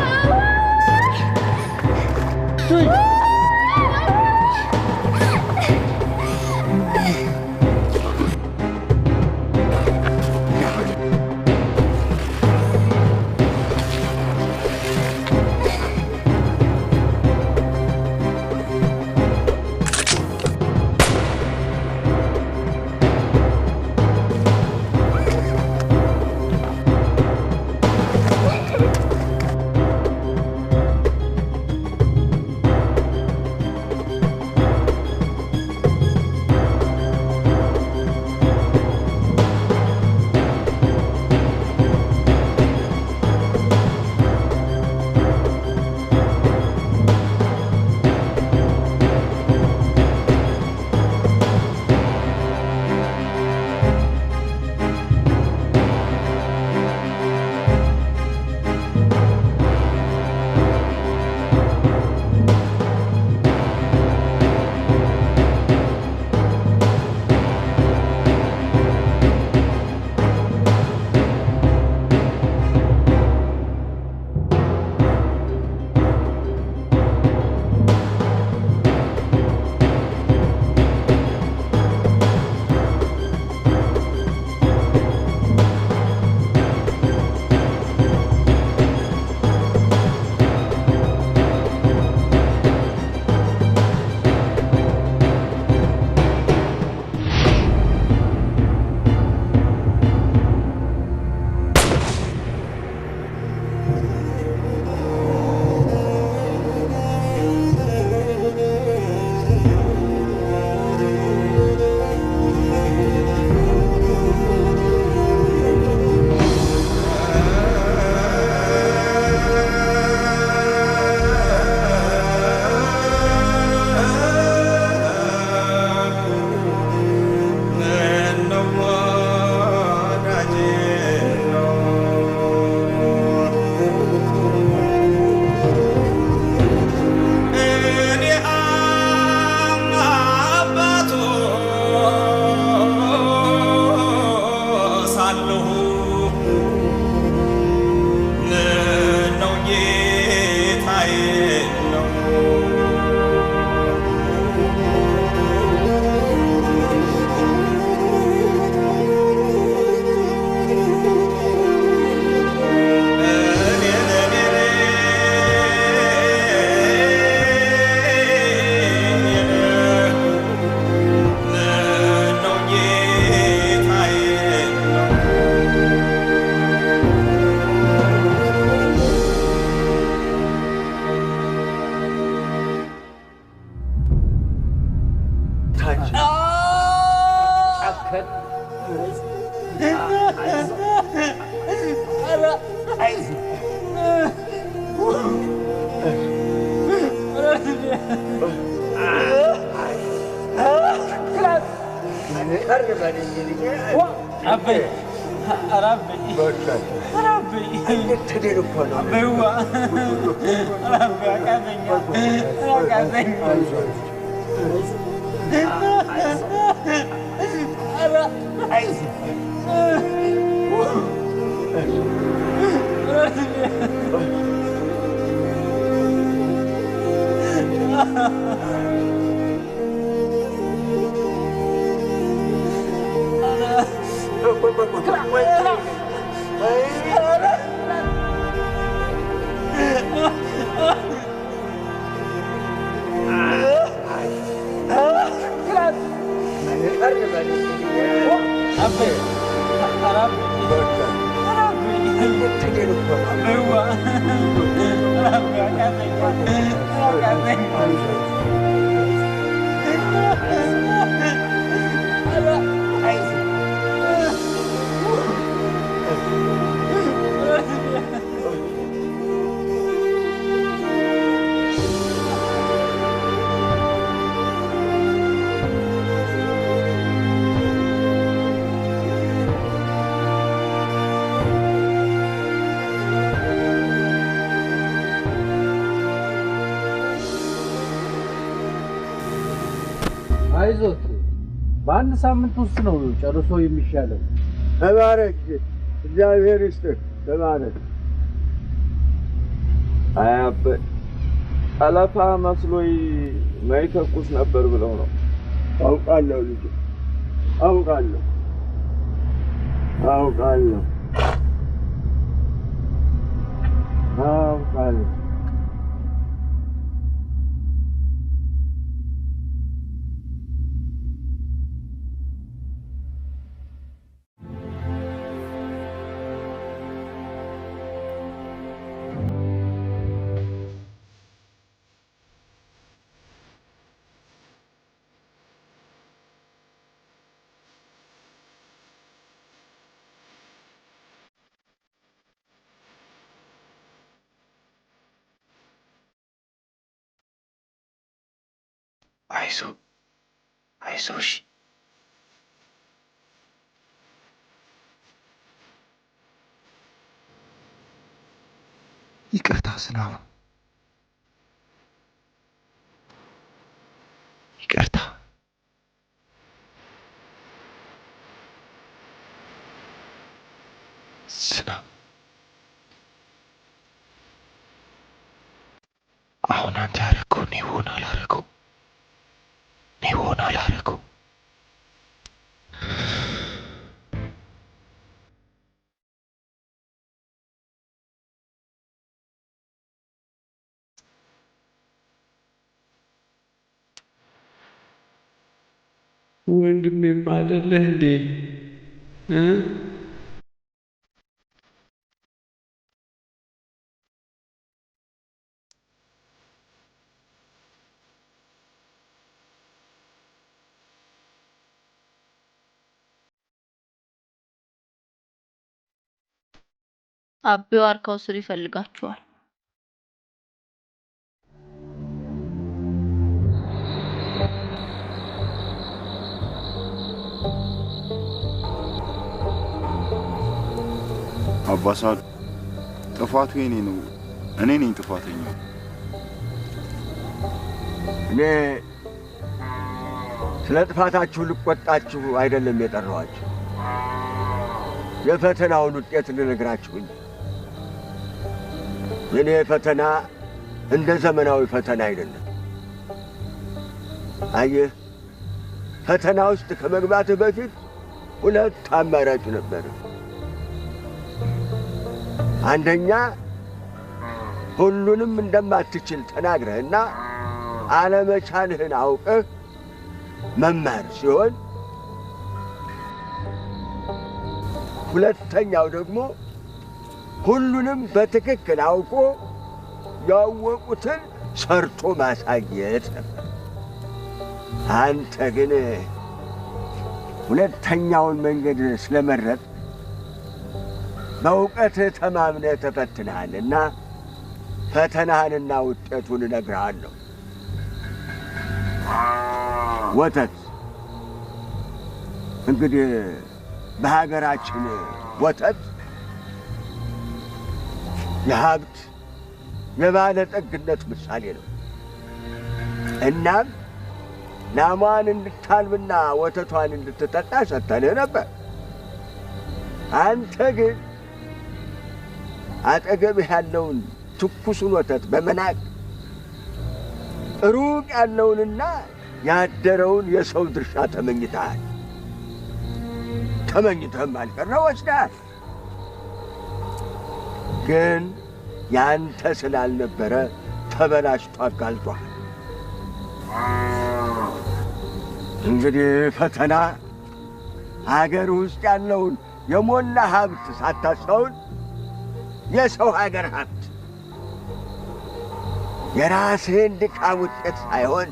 [SPEAKER 8] በርከት
[SPEAKER 6] አበይ አራበይ አራበይ
[SPEAKER 8] ተደርኮ ነው
[SPEAKER 6] አበይዋ አራበይ አቃተኛ አቃተኛ አራ አይዚ
[SPEAKER 16] አይዞት በአንድ ሳምንት ውስጥ ነው ጨርሶ የሚሻለው።
[SPEAKER 8] ተባረክ፣ እግዚአብሔር ይስጥህ። ተባረክ። አያበ ጠለፋ መስሎኝ ማይተኩስ ነበር ብለው ነው። አውቃለሁ ልጅ፣ አውቃለሁ አውቃለሁ አውቃለሁ።
[SPEAKER 17] አይዞሽ ይቅርታ ዝናቡ ይቅርታ ዝናብ አሁን አንተ ያደረገው እኔ ብሆን አላደረገው
[SPEAKER 3] ወንድሜም አይደለህ እንዴ?
[SPEAKER 12] አቤ ዋርካው ስር ይፈልጋችኋል።
[SPEAKER 4] አባሳል ጥፋቱ የኔ ነው። እኔ ነኝ ጥፋተኛ።
[SPEAKER 8] እኔ ስለ ጥፋታችሁ ልቆጣችሁ አይደለም የጠራኋችሁ፣ የፈተናውን ውጤት ልነግራችሁ እንጂ። የኔ ፈተና እንደ ዘመናዊ ፈተና አይደለም። አየህ፣ ፈተና ውስጥ ከመግባትህ በፊት ሁለት አማራጭ ነበር። አንደኛ ሁሉንም እንደማትችል ተናግረህና አለመቻልህን አውቀህ መማር ሲሆን፣ ሁለተኛው ደግሞ ሁሉንም በትክክል አውቆ ያወቁትን ሰርቶ ማሳየት ነበር። አንተ ግን ሁለተኛውን መንገድ ስለመረጥ በእውቀት ተማምነህ ተፈትነሃልና ፈተናህንና ውጤቱን እነግርሃለሁ። ወተት እንግዲህ በሀገራችን ወተት የሀብት የባለጠግነት ምሳሌ ነው። እናም ላሟን እንድታልብና ወተቷን እንድትጠጣ ሰጥተንህ ነበር። አንተ ግን አጠገብህ ያለውን ትኩሱን ወተት በመናቅ ሩቅ ያለውንና ያደረውን የሰው ድርሻ ተመኝተሃል። ተመኝተህም አልቀረ ወስደሃል። ግን ያንተ ስላልነበረ ተበላሽቶ አጋልጧል። እንግዲህ ፈተና ሀገር ውስጥ ያለውን የሞላ ሀብት ሳታስተውል የሰው ሀገር ሀብት የራስህን ድካም ውጤት ሳይሆን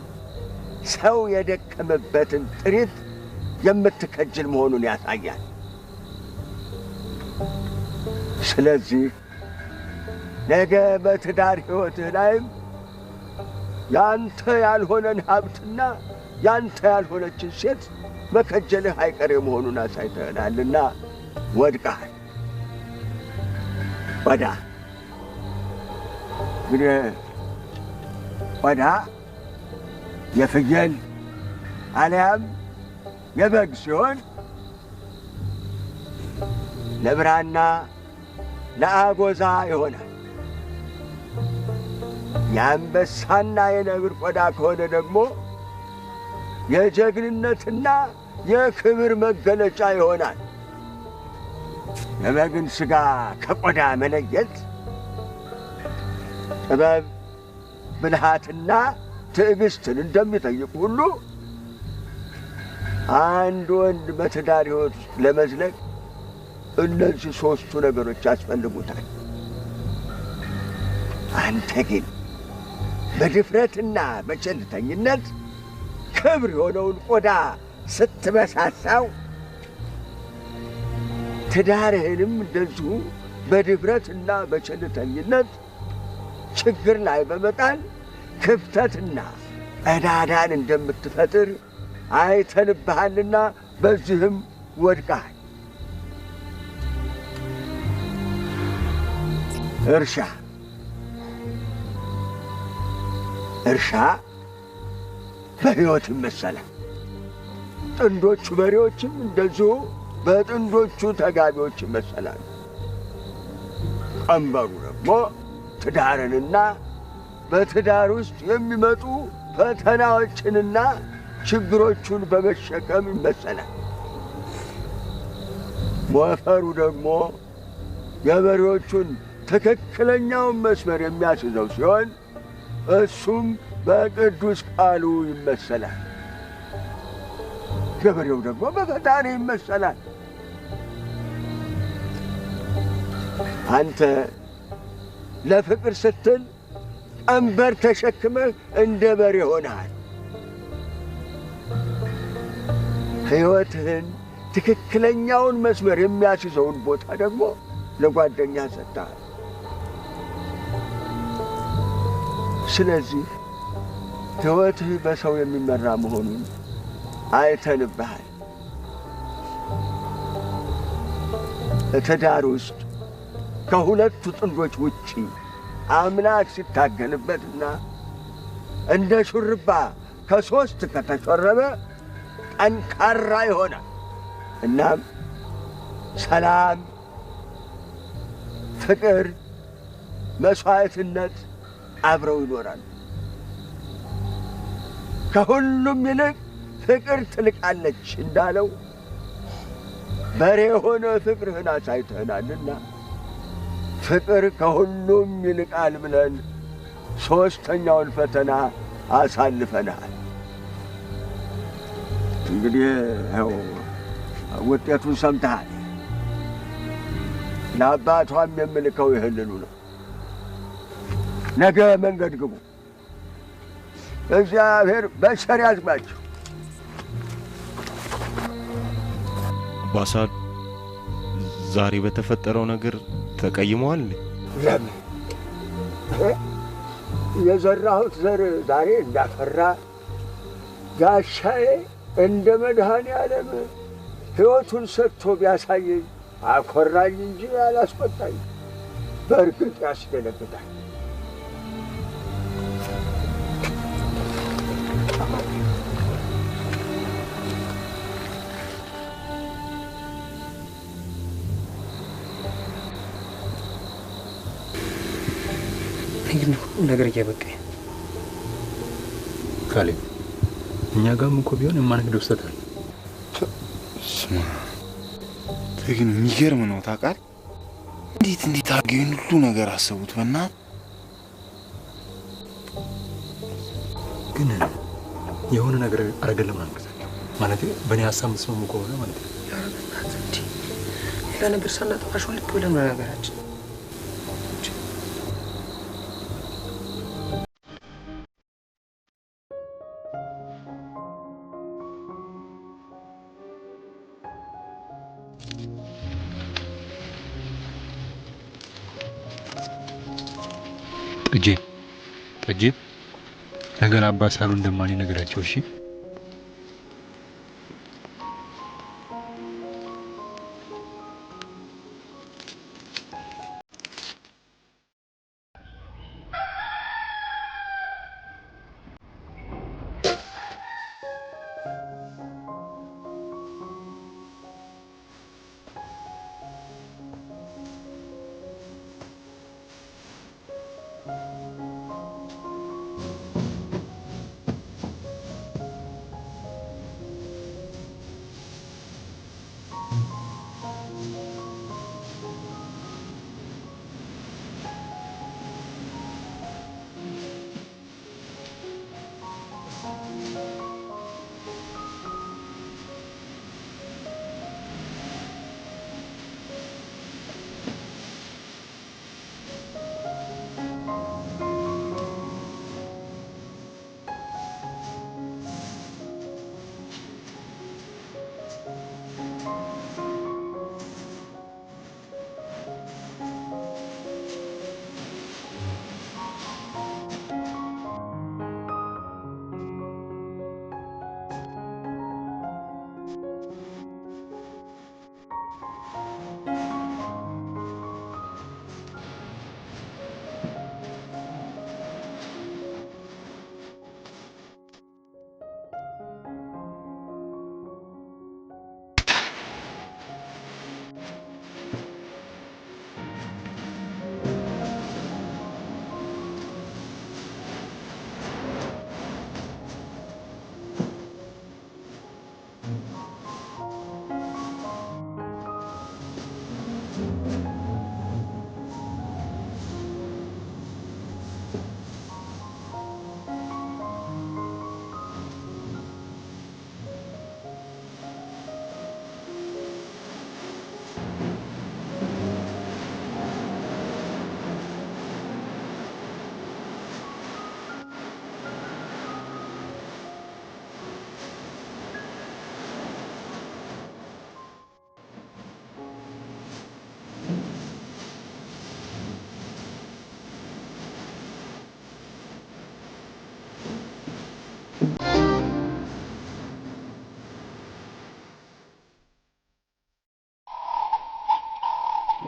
[SPEAKER 8] ሰው የደከመበትን ጥሪት የምትከጅል መሆኑን ያሳያል። ስለዚህ ነገ በትዳር ሕይወትህ ላይም ያንተ ያልሆነን ሀብትና ያንተ ያልሆነችን ሴት መከጀልህ አይቀሬ መሆኑን አሳይተናልና ወድቀሃል። ቆዳ እንግዲህ ቆዳ የፍየል አልያም የበግ ሲሆን ለብራና ለአጎዛ ይሆናል። የአንበሳና የነብር ቆዳ ከሆነ ደግሞ የጀግንነትና የክብር መገለጫ ይሆናል። የበግን ሥጋ ከቆዳ መለየት ጥበብ፣ ብልሃትና ትዕግስትን እንደሚጠይቅ ሁሉ አንድ ወንድ በትዳር ሕይወት ውስጥ ለመዝለቅ እነዚህ ሦስቱ ነገሮች ያስፈልጉታል። አንተ ግን በድፍረትና በቸልተኝነት ክብር የሆነውን ቆዳ ስትበሳሳው ትዳርህንም እንደዚሁ በድፍረትና በቸልተኝነት ችግር ላይ በመጣል ክፍተትና ዕዳዳን እንደምትፈጥር አይተንብሃልና በዚህም ወድቀሃል። እርሻ በሕይወት ይመሰላል። ጥንዶቹ በሬዎችም እንደዚሁ በጥንዶቹ ተጋቢዎች ይመሰላሉ። ቀንበሩ ደግሞ ትዳርንና በትዳር ውስጥ የሚመጡ ፈተናዎችንና ችግሮቹን በመሸከም ይመሰላል። ሞፈሩ ደግሞ ገበሬዎቹን ትክክለኛውን መስመር የሚያስይዘው ሲሆን እሱም በቅዱስ ቃሉ ይመሰላል። ገበሬው ደግሞ በፈጣሪ ይመሰላል። አንተ ለፍቅር ስትል ቀንበር ተሸክመህ እንደ በሬ ሆነሃል። ሕይወትህን ትክክለኛውን መስመር የሚያስይዘውን ቦታ ደግሞ ለጓደኛ ሰጥተሃል። ስለዚህ ሕይወትህ በሰው የሚመራ መሆኑን አይተንብሃል። ትዳር ውስጥ ከሁለቱ ጥንዶች ውጪ አምላክ ሲታገልበትና እንደ ሹርባ ከሦስት ከተሾረበ ጠንካራ ይሆናል። እናም ሰላም፣ ፍቅር፣ መሥዋዕትነት አብረው ይኖራሉ። ከሁሉም ይልቅ ፍቅር ትልቃለች እንዳለው በሬ የሆነ ፍቅርህን አሳይተህናልና ፍቅር ከሁሉም ይልቃል ብለን ሦስተኛውን ፈተና አሳልፈናል። እንግዲህ ይኸው ውጤቱን ሰምተሃል። ለአባቷም የምልከው ይህንኑ ነው። ነገ መንገድ ግቡ። እግዚአብሔር በቸር ያዝማችሁ።
[SPEAKER 18] አባሳል ዛሬ በተፈጠረው ነገር ተቀይመዋል?
[SPEAKER 8] ለምን የዘራሁት ዘር ዛሬ እንዳፈራ ጋሻዬ እንደ መድኃኔዓለም ሕይወቱን ሰጥቶ ቢያሳየኝ አኮራኝ እንጂ አላስቆጣኝ። በእርግጥ ያስደነግጣል።
[SPEAKER 3] ግን ሁሉ ነገር እየበቃኝ
[SPEAKER 1] ካሌብ፣ እኛ ጋርም እኮ ቢሆን የማንክደው ስህተት አለ።
[SPEAKER 4] ስማ ግን የሚገርም ነው ታውቃለህ። እንዴት አድርገው ይህን ሁሉ ነገር አሰቡት? በእናትህ
[SPEAKER 1] ግን የሆነ ነገር አረገን ለምን አንገዛቸው? ማለት በእኔ ሀሳብ መስማሙ ከሆነ ማለት ነው።
[SPEAKER 3] ሌላ ነገር ሳናጠፋሽ ልክ ብለን ነው ነገራችን።
[SPEAKER 1] ጠጄ ነገ ለአባሳሉ እንደማን ነገራቸው። እሺ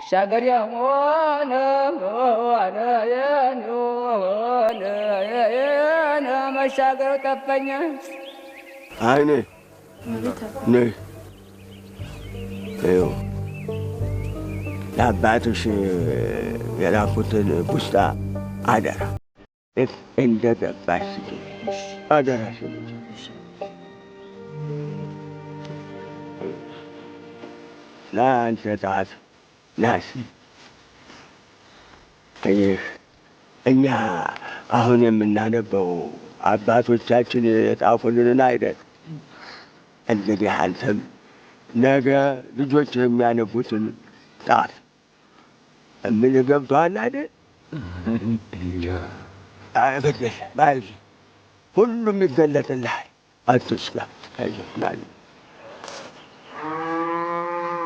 [SPEAKER 19] መሻገሪያ ሆነ መሻገር ጠፋኝ።
[SPEAKER 8] አይኔ ነይ ይኸው ለአባትሽ የላኩትን ፖስታ አደራ እንደገባሽ አደራሽ ለአንተ ጣት ናስ ይህ እኛ አሁን የምናነበው አባቶቻችን የጻፉልንን አይደል? እንግዲህ አንተም ነገ ልጆች የሚያነቡትን ጻፍ። ምን ገብቶሃል አይደል? አይበደል ባይዞ ሁሉም ይገለጥልሃል። አትስጋ። አይዞህ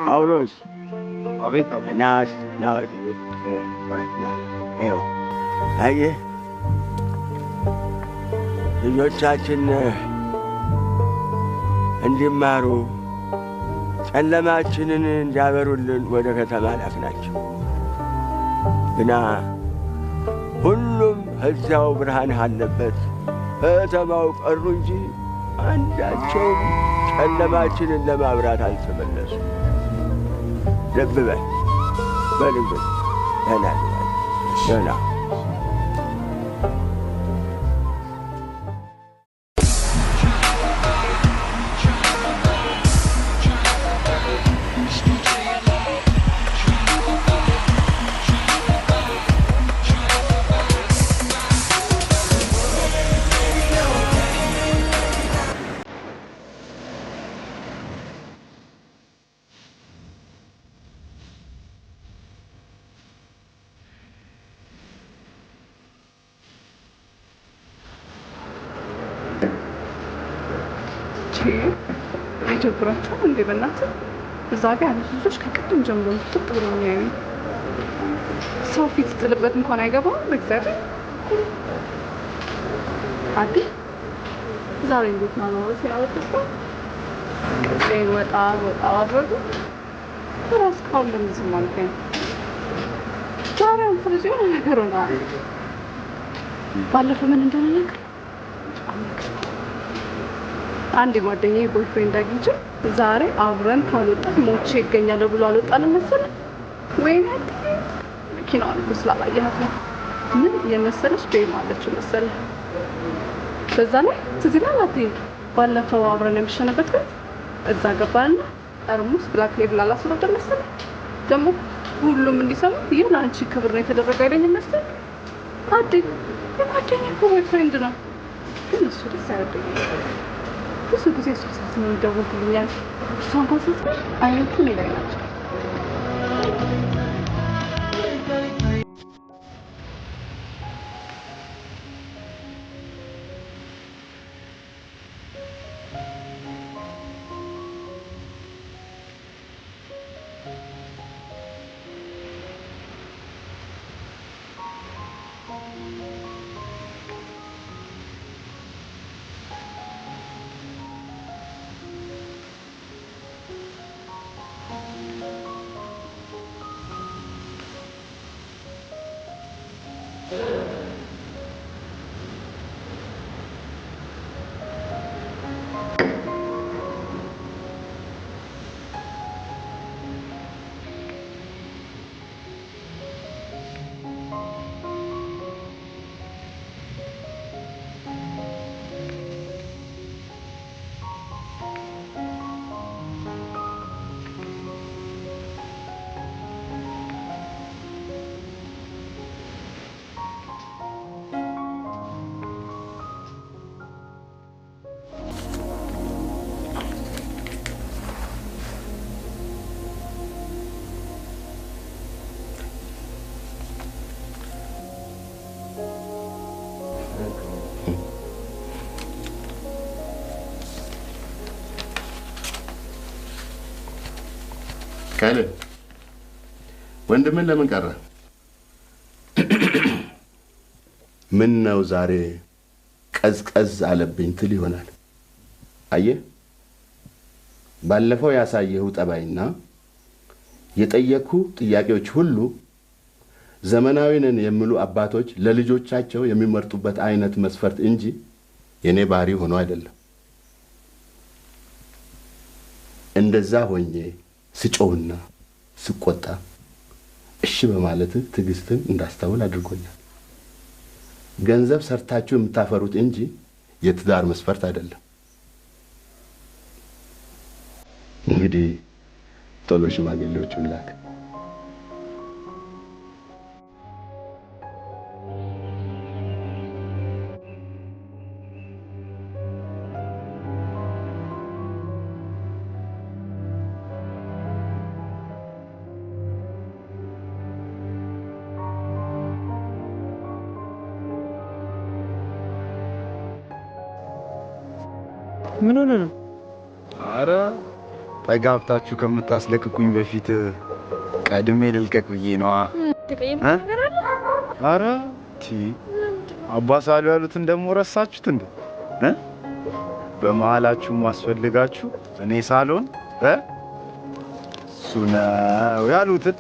[SPEAKER 8] ጳውሎስ
[SPEAKER 9] አቤት
[SPEAKER 8] ናስ ይኸው አየህ ልጆቻችን እንዲማሩ ጨለማችንን እንዲያበሩልን ወደ ከተማ ላክናቸው። ግና ሁሉም እዚያው ብርሃን አለበት ከተማው ቀሩ እንጂ አንዳቸውም ጨለማችንን ለማብራት አልተመለሱ። ልብ በል እንግዲህ ደህና
[SPEAKER 7] አይደብራችሁም እንዴ? በእናትህ እዛ ጋር ያሉት ልጆች ከቅድም ጀምሮ ጥጥ ብሎ የሚያዩ ሰው ፊት ጥልበት እንኳን አይገባም። በእግዚአብሔር አዲ ዛሬ እንዴት ነው ሲያወጡት ቅጤን ወጣ አድርጉ ራስ ካሁን ለምዝም ማለት ነው። ዛሬ አንፍርዝ የሆነ ነገር ሆነ። ባለፈው ምን እንደሆነ ነገር አንድ ጓደኛዬ ቦይፍሬንድ አግኝቼ ዛሬ አብረን ካልወጣን ሞቼ ይገኛለሁ ብሎ አልወጣንም መሰለህ። ወይኔ መኪናዋን እኮ ስላላየሃት ነው። ምን የመሰለች ቤም አለችው መሰለህ። በዛ ላይ ትዝ ይላል አትይ ባለፈው አብረን የምሸነበት ቤት እዛ ገባንና ጠርሙስ ብላክ ሌብል አላስወጣን መሰለህ። ደግሞ ሁሉም እንዲሰማ ይህ ለአንቺ ክብር ነው የተደረገ አይደለም መሰለህ። አትይ የጓደኛዬ እኮ ቦይፍሬንድ ነው፣ ግን እሱ ደስ አይወደኝም። ብዙ ጊዜ እሱ ሰዓት ነው ይደውልልኛል። እሷን ኮንሰት አይነቱ እኔ ላይ ናቸው።
[SPEAKER 5] ካለ ወንድምን ለምን ቀረ? ምን ነው ዛሬ ቀዝቀዝ አለብኝ ትል ይሆናል። አየህ ባለፈው ያሳየው ጠባይና የጠየኩ ጥያቄዎች ሁሉ ዘመናዊ ነን የሚሉ አባቶች ለልጆቻቸው የሚመርጡበት አይነት መስፈርት እንጂ የኔ ባህሪ ሆኖ አይደለም። እንደዛ ሆኜ ስጮህና ስቆጣ እሺ በማለት ትዕግስትን እንዳስተውል አድርጎኛል። ገንዘብ ሰርታችሁ የምታፈሩት እንጂ የትዳር መስፈርት አይደለም። እንግዲህ ቶሎ ሽማግሌዎቹን ላክ።
[SPEAKER 9] ምን ሆነ ነው?
[SPEAKER 13] አረ
[SPEAKER 4] ጠጋብታችሁ ከምታስለቅቁኝ በፊት ቀድሜ ልልቀቅ ብዬ ነዋ። ኧረ አባ ሳሉ ያሉትን ደግሞ ረሳችሁት እንዴ? በመሀላችሁ ማስፈልጋችሁ እኔ ሳልሆን እሱ ነው ያሉትን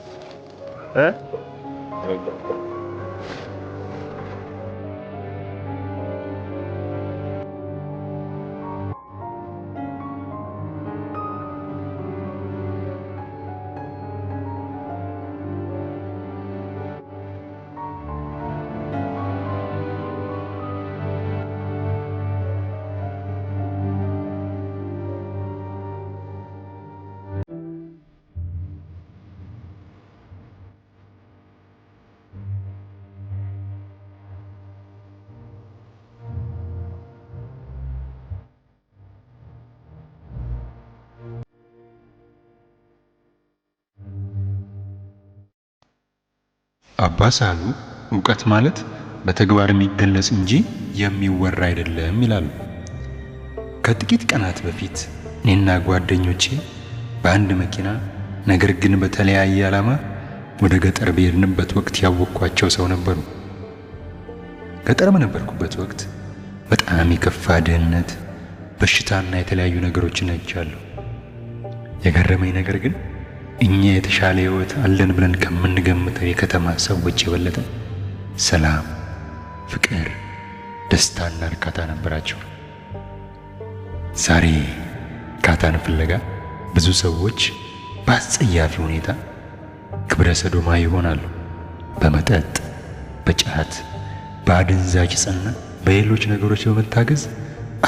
[SPEAKER 1] አባ ሳሉ እውቀት ማለት በተግባር የሚገለጽ እንጂ የሚወራ አይደለም ይላሉ። ከጥቂት ቀናት በፊት እኔና ጓደኞቼ በአንድ መኪና ነገር ግን በተለያየ ዓላማ ወደ ገጠር በሄድንበት ወቅት ያወቅኳቸው ሰው ነበሩ። ገጠር በነበርኩበት ወቅት በጣም የከፋ ድህነት፣ በሽታና የተለያዩ ነገሮችን አይቻለሁ። የገረመኝ ነገር ግን እኛ የተሻለ ህይወት አለን ብለን ከምንገምተው የከተማ ሰዎች የበለጠ ሰላም፣ ፍቅር፣ ደስታና እርካታ ነበራቸው። ዛሬ እርካታን ፍለጋ ብዙ ሰዎች በአጸያፊ ሁኔታ ግብረ ሰዶማ ይሆናሉ። በመጠጥ፣ በጫት፣ በአደንዛዥ ዕፅና በሌሎች ነገሮች በመታገዝ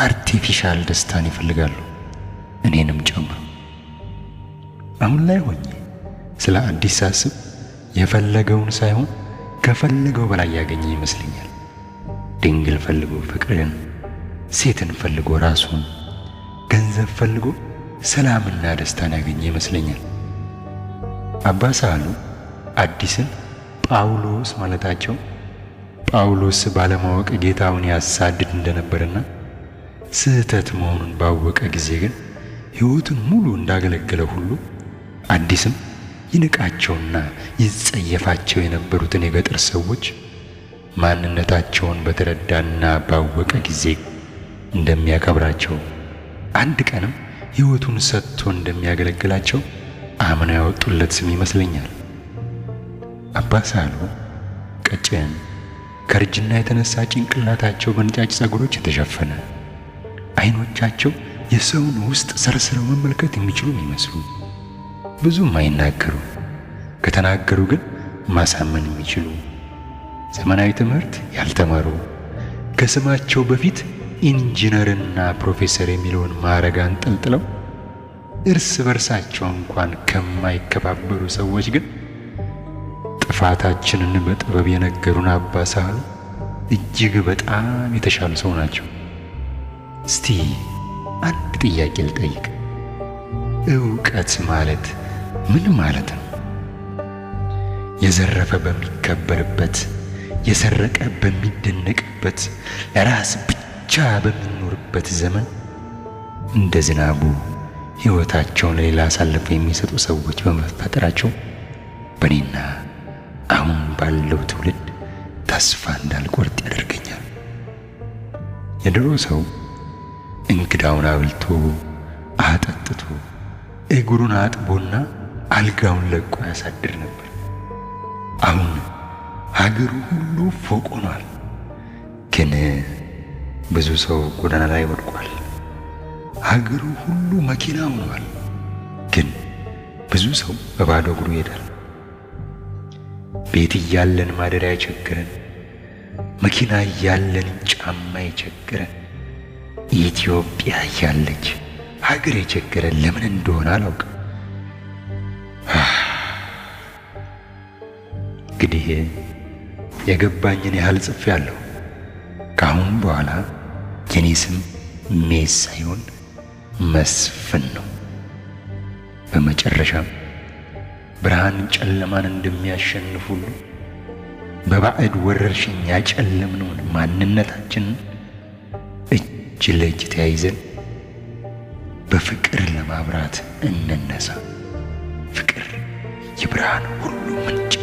[SPEAKER 1] አርቲፊሻል ደስታን ይፈልጋሉ፣ እኔንም ጨምሮ። አሁን ላይ ሆኜ ስለ አዲስ ሳስብ የፈለገውን ሳይሆን ከፈለገው በላይ ያገኘ ይመስለኛል። ድንግል ፈልጎ ፍቅርን፣ ሴትን ፈልጎ ራሱን፣ ገንዘብ ፈልጎ ሰላምና ደስታን ያገኘ ይመስለኛል። አባ ሳሉ አዲስን ጳውሎስ ማለታቸው ጳውሎስ ባለማወቅ ጌታውን ያሳድድ እንደነበርና ስህተት መሆኑን ባወቀ ጊዜ ግን ሕይወቱን ሙሉ እንዳገለገለ ሁሉ አዲስም ይንቃቸውና ይጸየፋቸው የነበሩትን የገጠር ሰዎች ማንነታቸውን በተረዳና ባወቀ ጊዜ እንደሚያከብራቸው፣ አንድ ቀንም ሕይወቱን ሰጥቶ እንደሚያገለግላቸው አምነው ያወጡለት ስም ይመስለኛል። አባ ሳሉ ቀጭን፣ ከርጅና የተነሳ ጭንቅላታቸው በነጫጭ ፀጉሮች የተሸፈነ፣ አይኖቻቸው የሰውን ውስጥ ሰርስረው መመልከት የሚችሉ የሚመስሉ፣ ብዙም አይናገሩ፣ ከተናገሩ ግን ማሳመን የሚችሉ፣ ዘመናዊ ትምህርት ያልተማሩ፣ ከስማቸው በፊት ኢንጂነርና ፕሮፌሰር የሚለውን ማዕረግ አንጠልጥለው እርስ በርሳቸው እንኳን ከማይከባበሩ ሰዎች ግን ጥፋታችንን በጥበብ የነገሩን አባ ሳሉ እጅግ በጣም የተሻሉ ሰው ናቸው። እስቲ አንድ ጥያቄ ልጠይቅ። እውቀት ማለት ምን ማለት ነው? የዘረፈ በሚከበርበት፣ የሰረቀ በሚደነቅበት፣ ለራስ ብቻ በሚኖርበት ዘመን እንደ ዝናቡ ሕይወታቸውን ለሌላ አሳልፈው የሚሰጡ ሰዎች በመፈጠራቸው በእኔና አሁን ባለው ትውልድ ተስፋ እንዳልቆርጥ ያደርገኛል። የድሮ ሰው እንግዳውን አብልቶ አጠጥቶ እግሩን አጥቦና አልጋውን ለቆ ያሳድር ነበር። አሁን ሀገሩ ሁሉ ፎቅ ሆኗል። ግን ብዙ ሰው ጎዳና ላይ ወድቋል። ሀገሩ ሁሉ መኪና ሆኗል። ግን ብዙ ሰው በባዶ እግሩ ይሄዳል። ቤት እያለን ማደሪያ የቸገረን፣ መኪና እያለን ጫማ የቸገረን፣ ኢትዮጵያ እያለች ሀገር የቸገረን ለምን እንደሆነ አላውቅም። እንግዲህ የገባኝን ያህል ጽፌያለሁ። ከአሁን በኋላ የኔ ስም ሜስ ሳይሆን መስፍን ነው። በመጨረሻም ብርሃን ጨለማን እንደሚያሸንፍ ሁሉ በባዕድ ወረርሽኝ ያጨለምነውን ማንነታችንን እጅ ለእጅ ተያይዘን በፍቅር ለማብራት እንነሳ። ፍቅር የብርሃን ሁሉ ምንጭ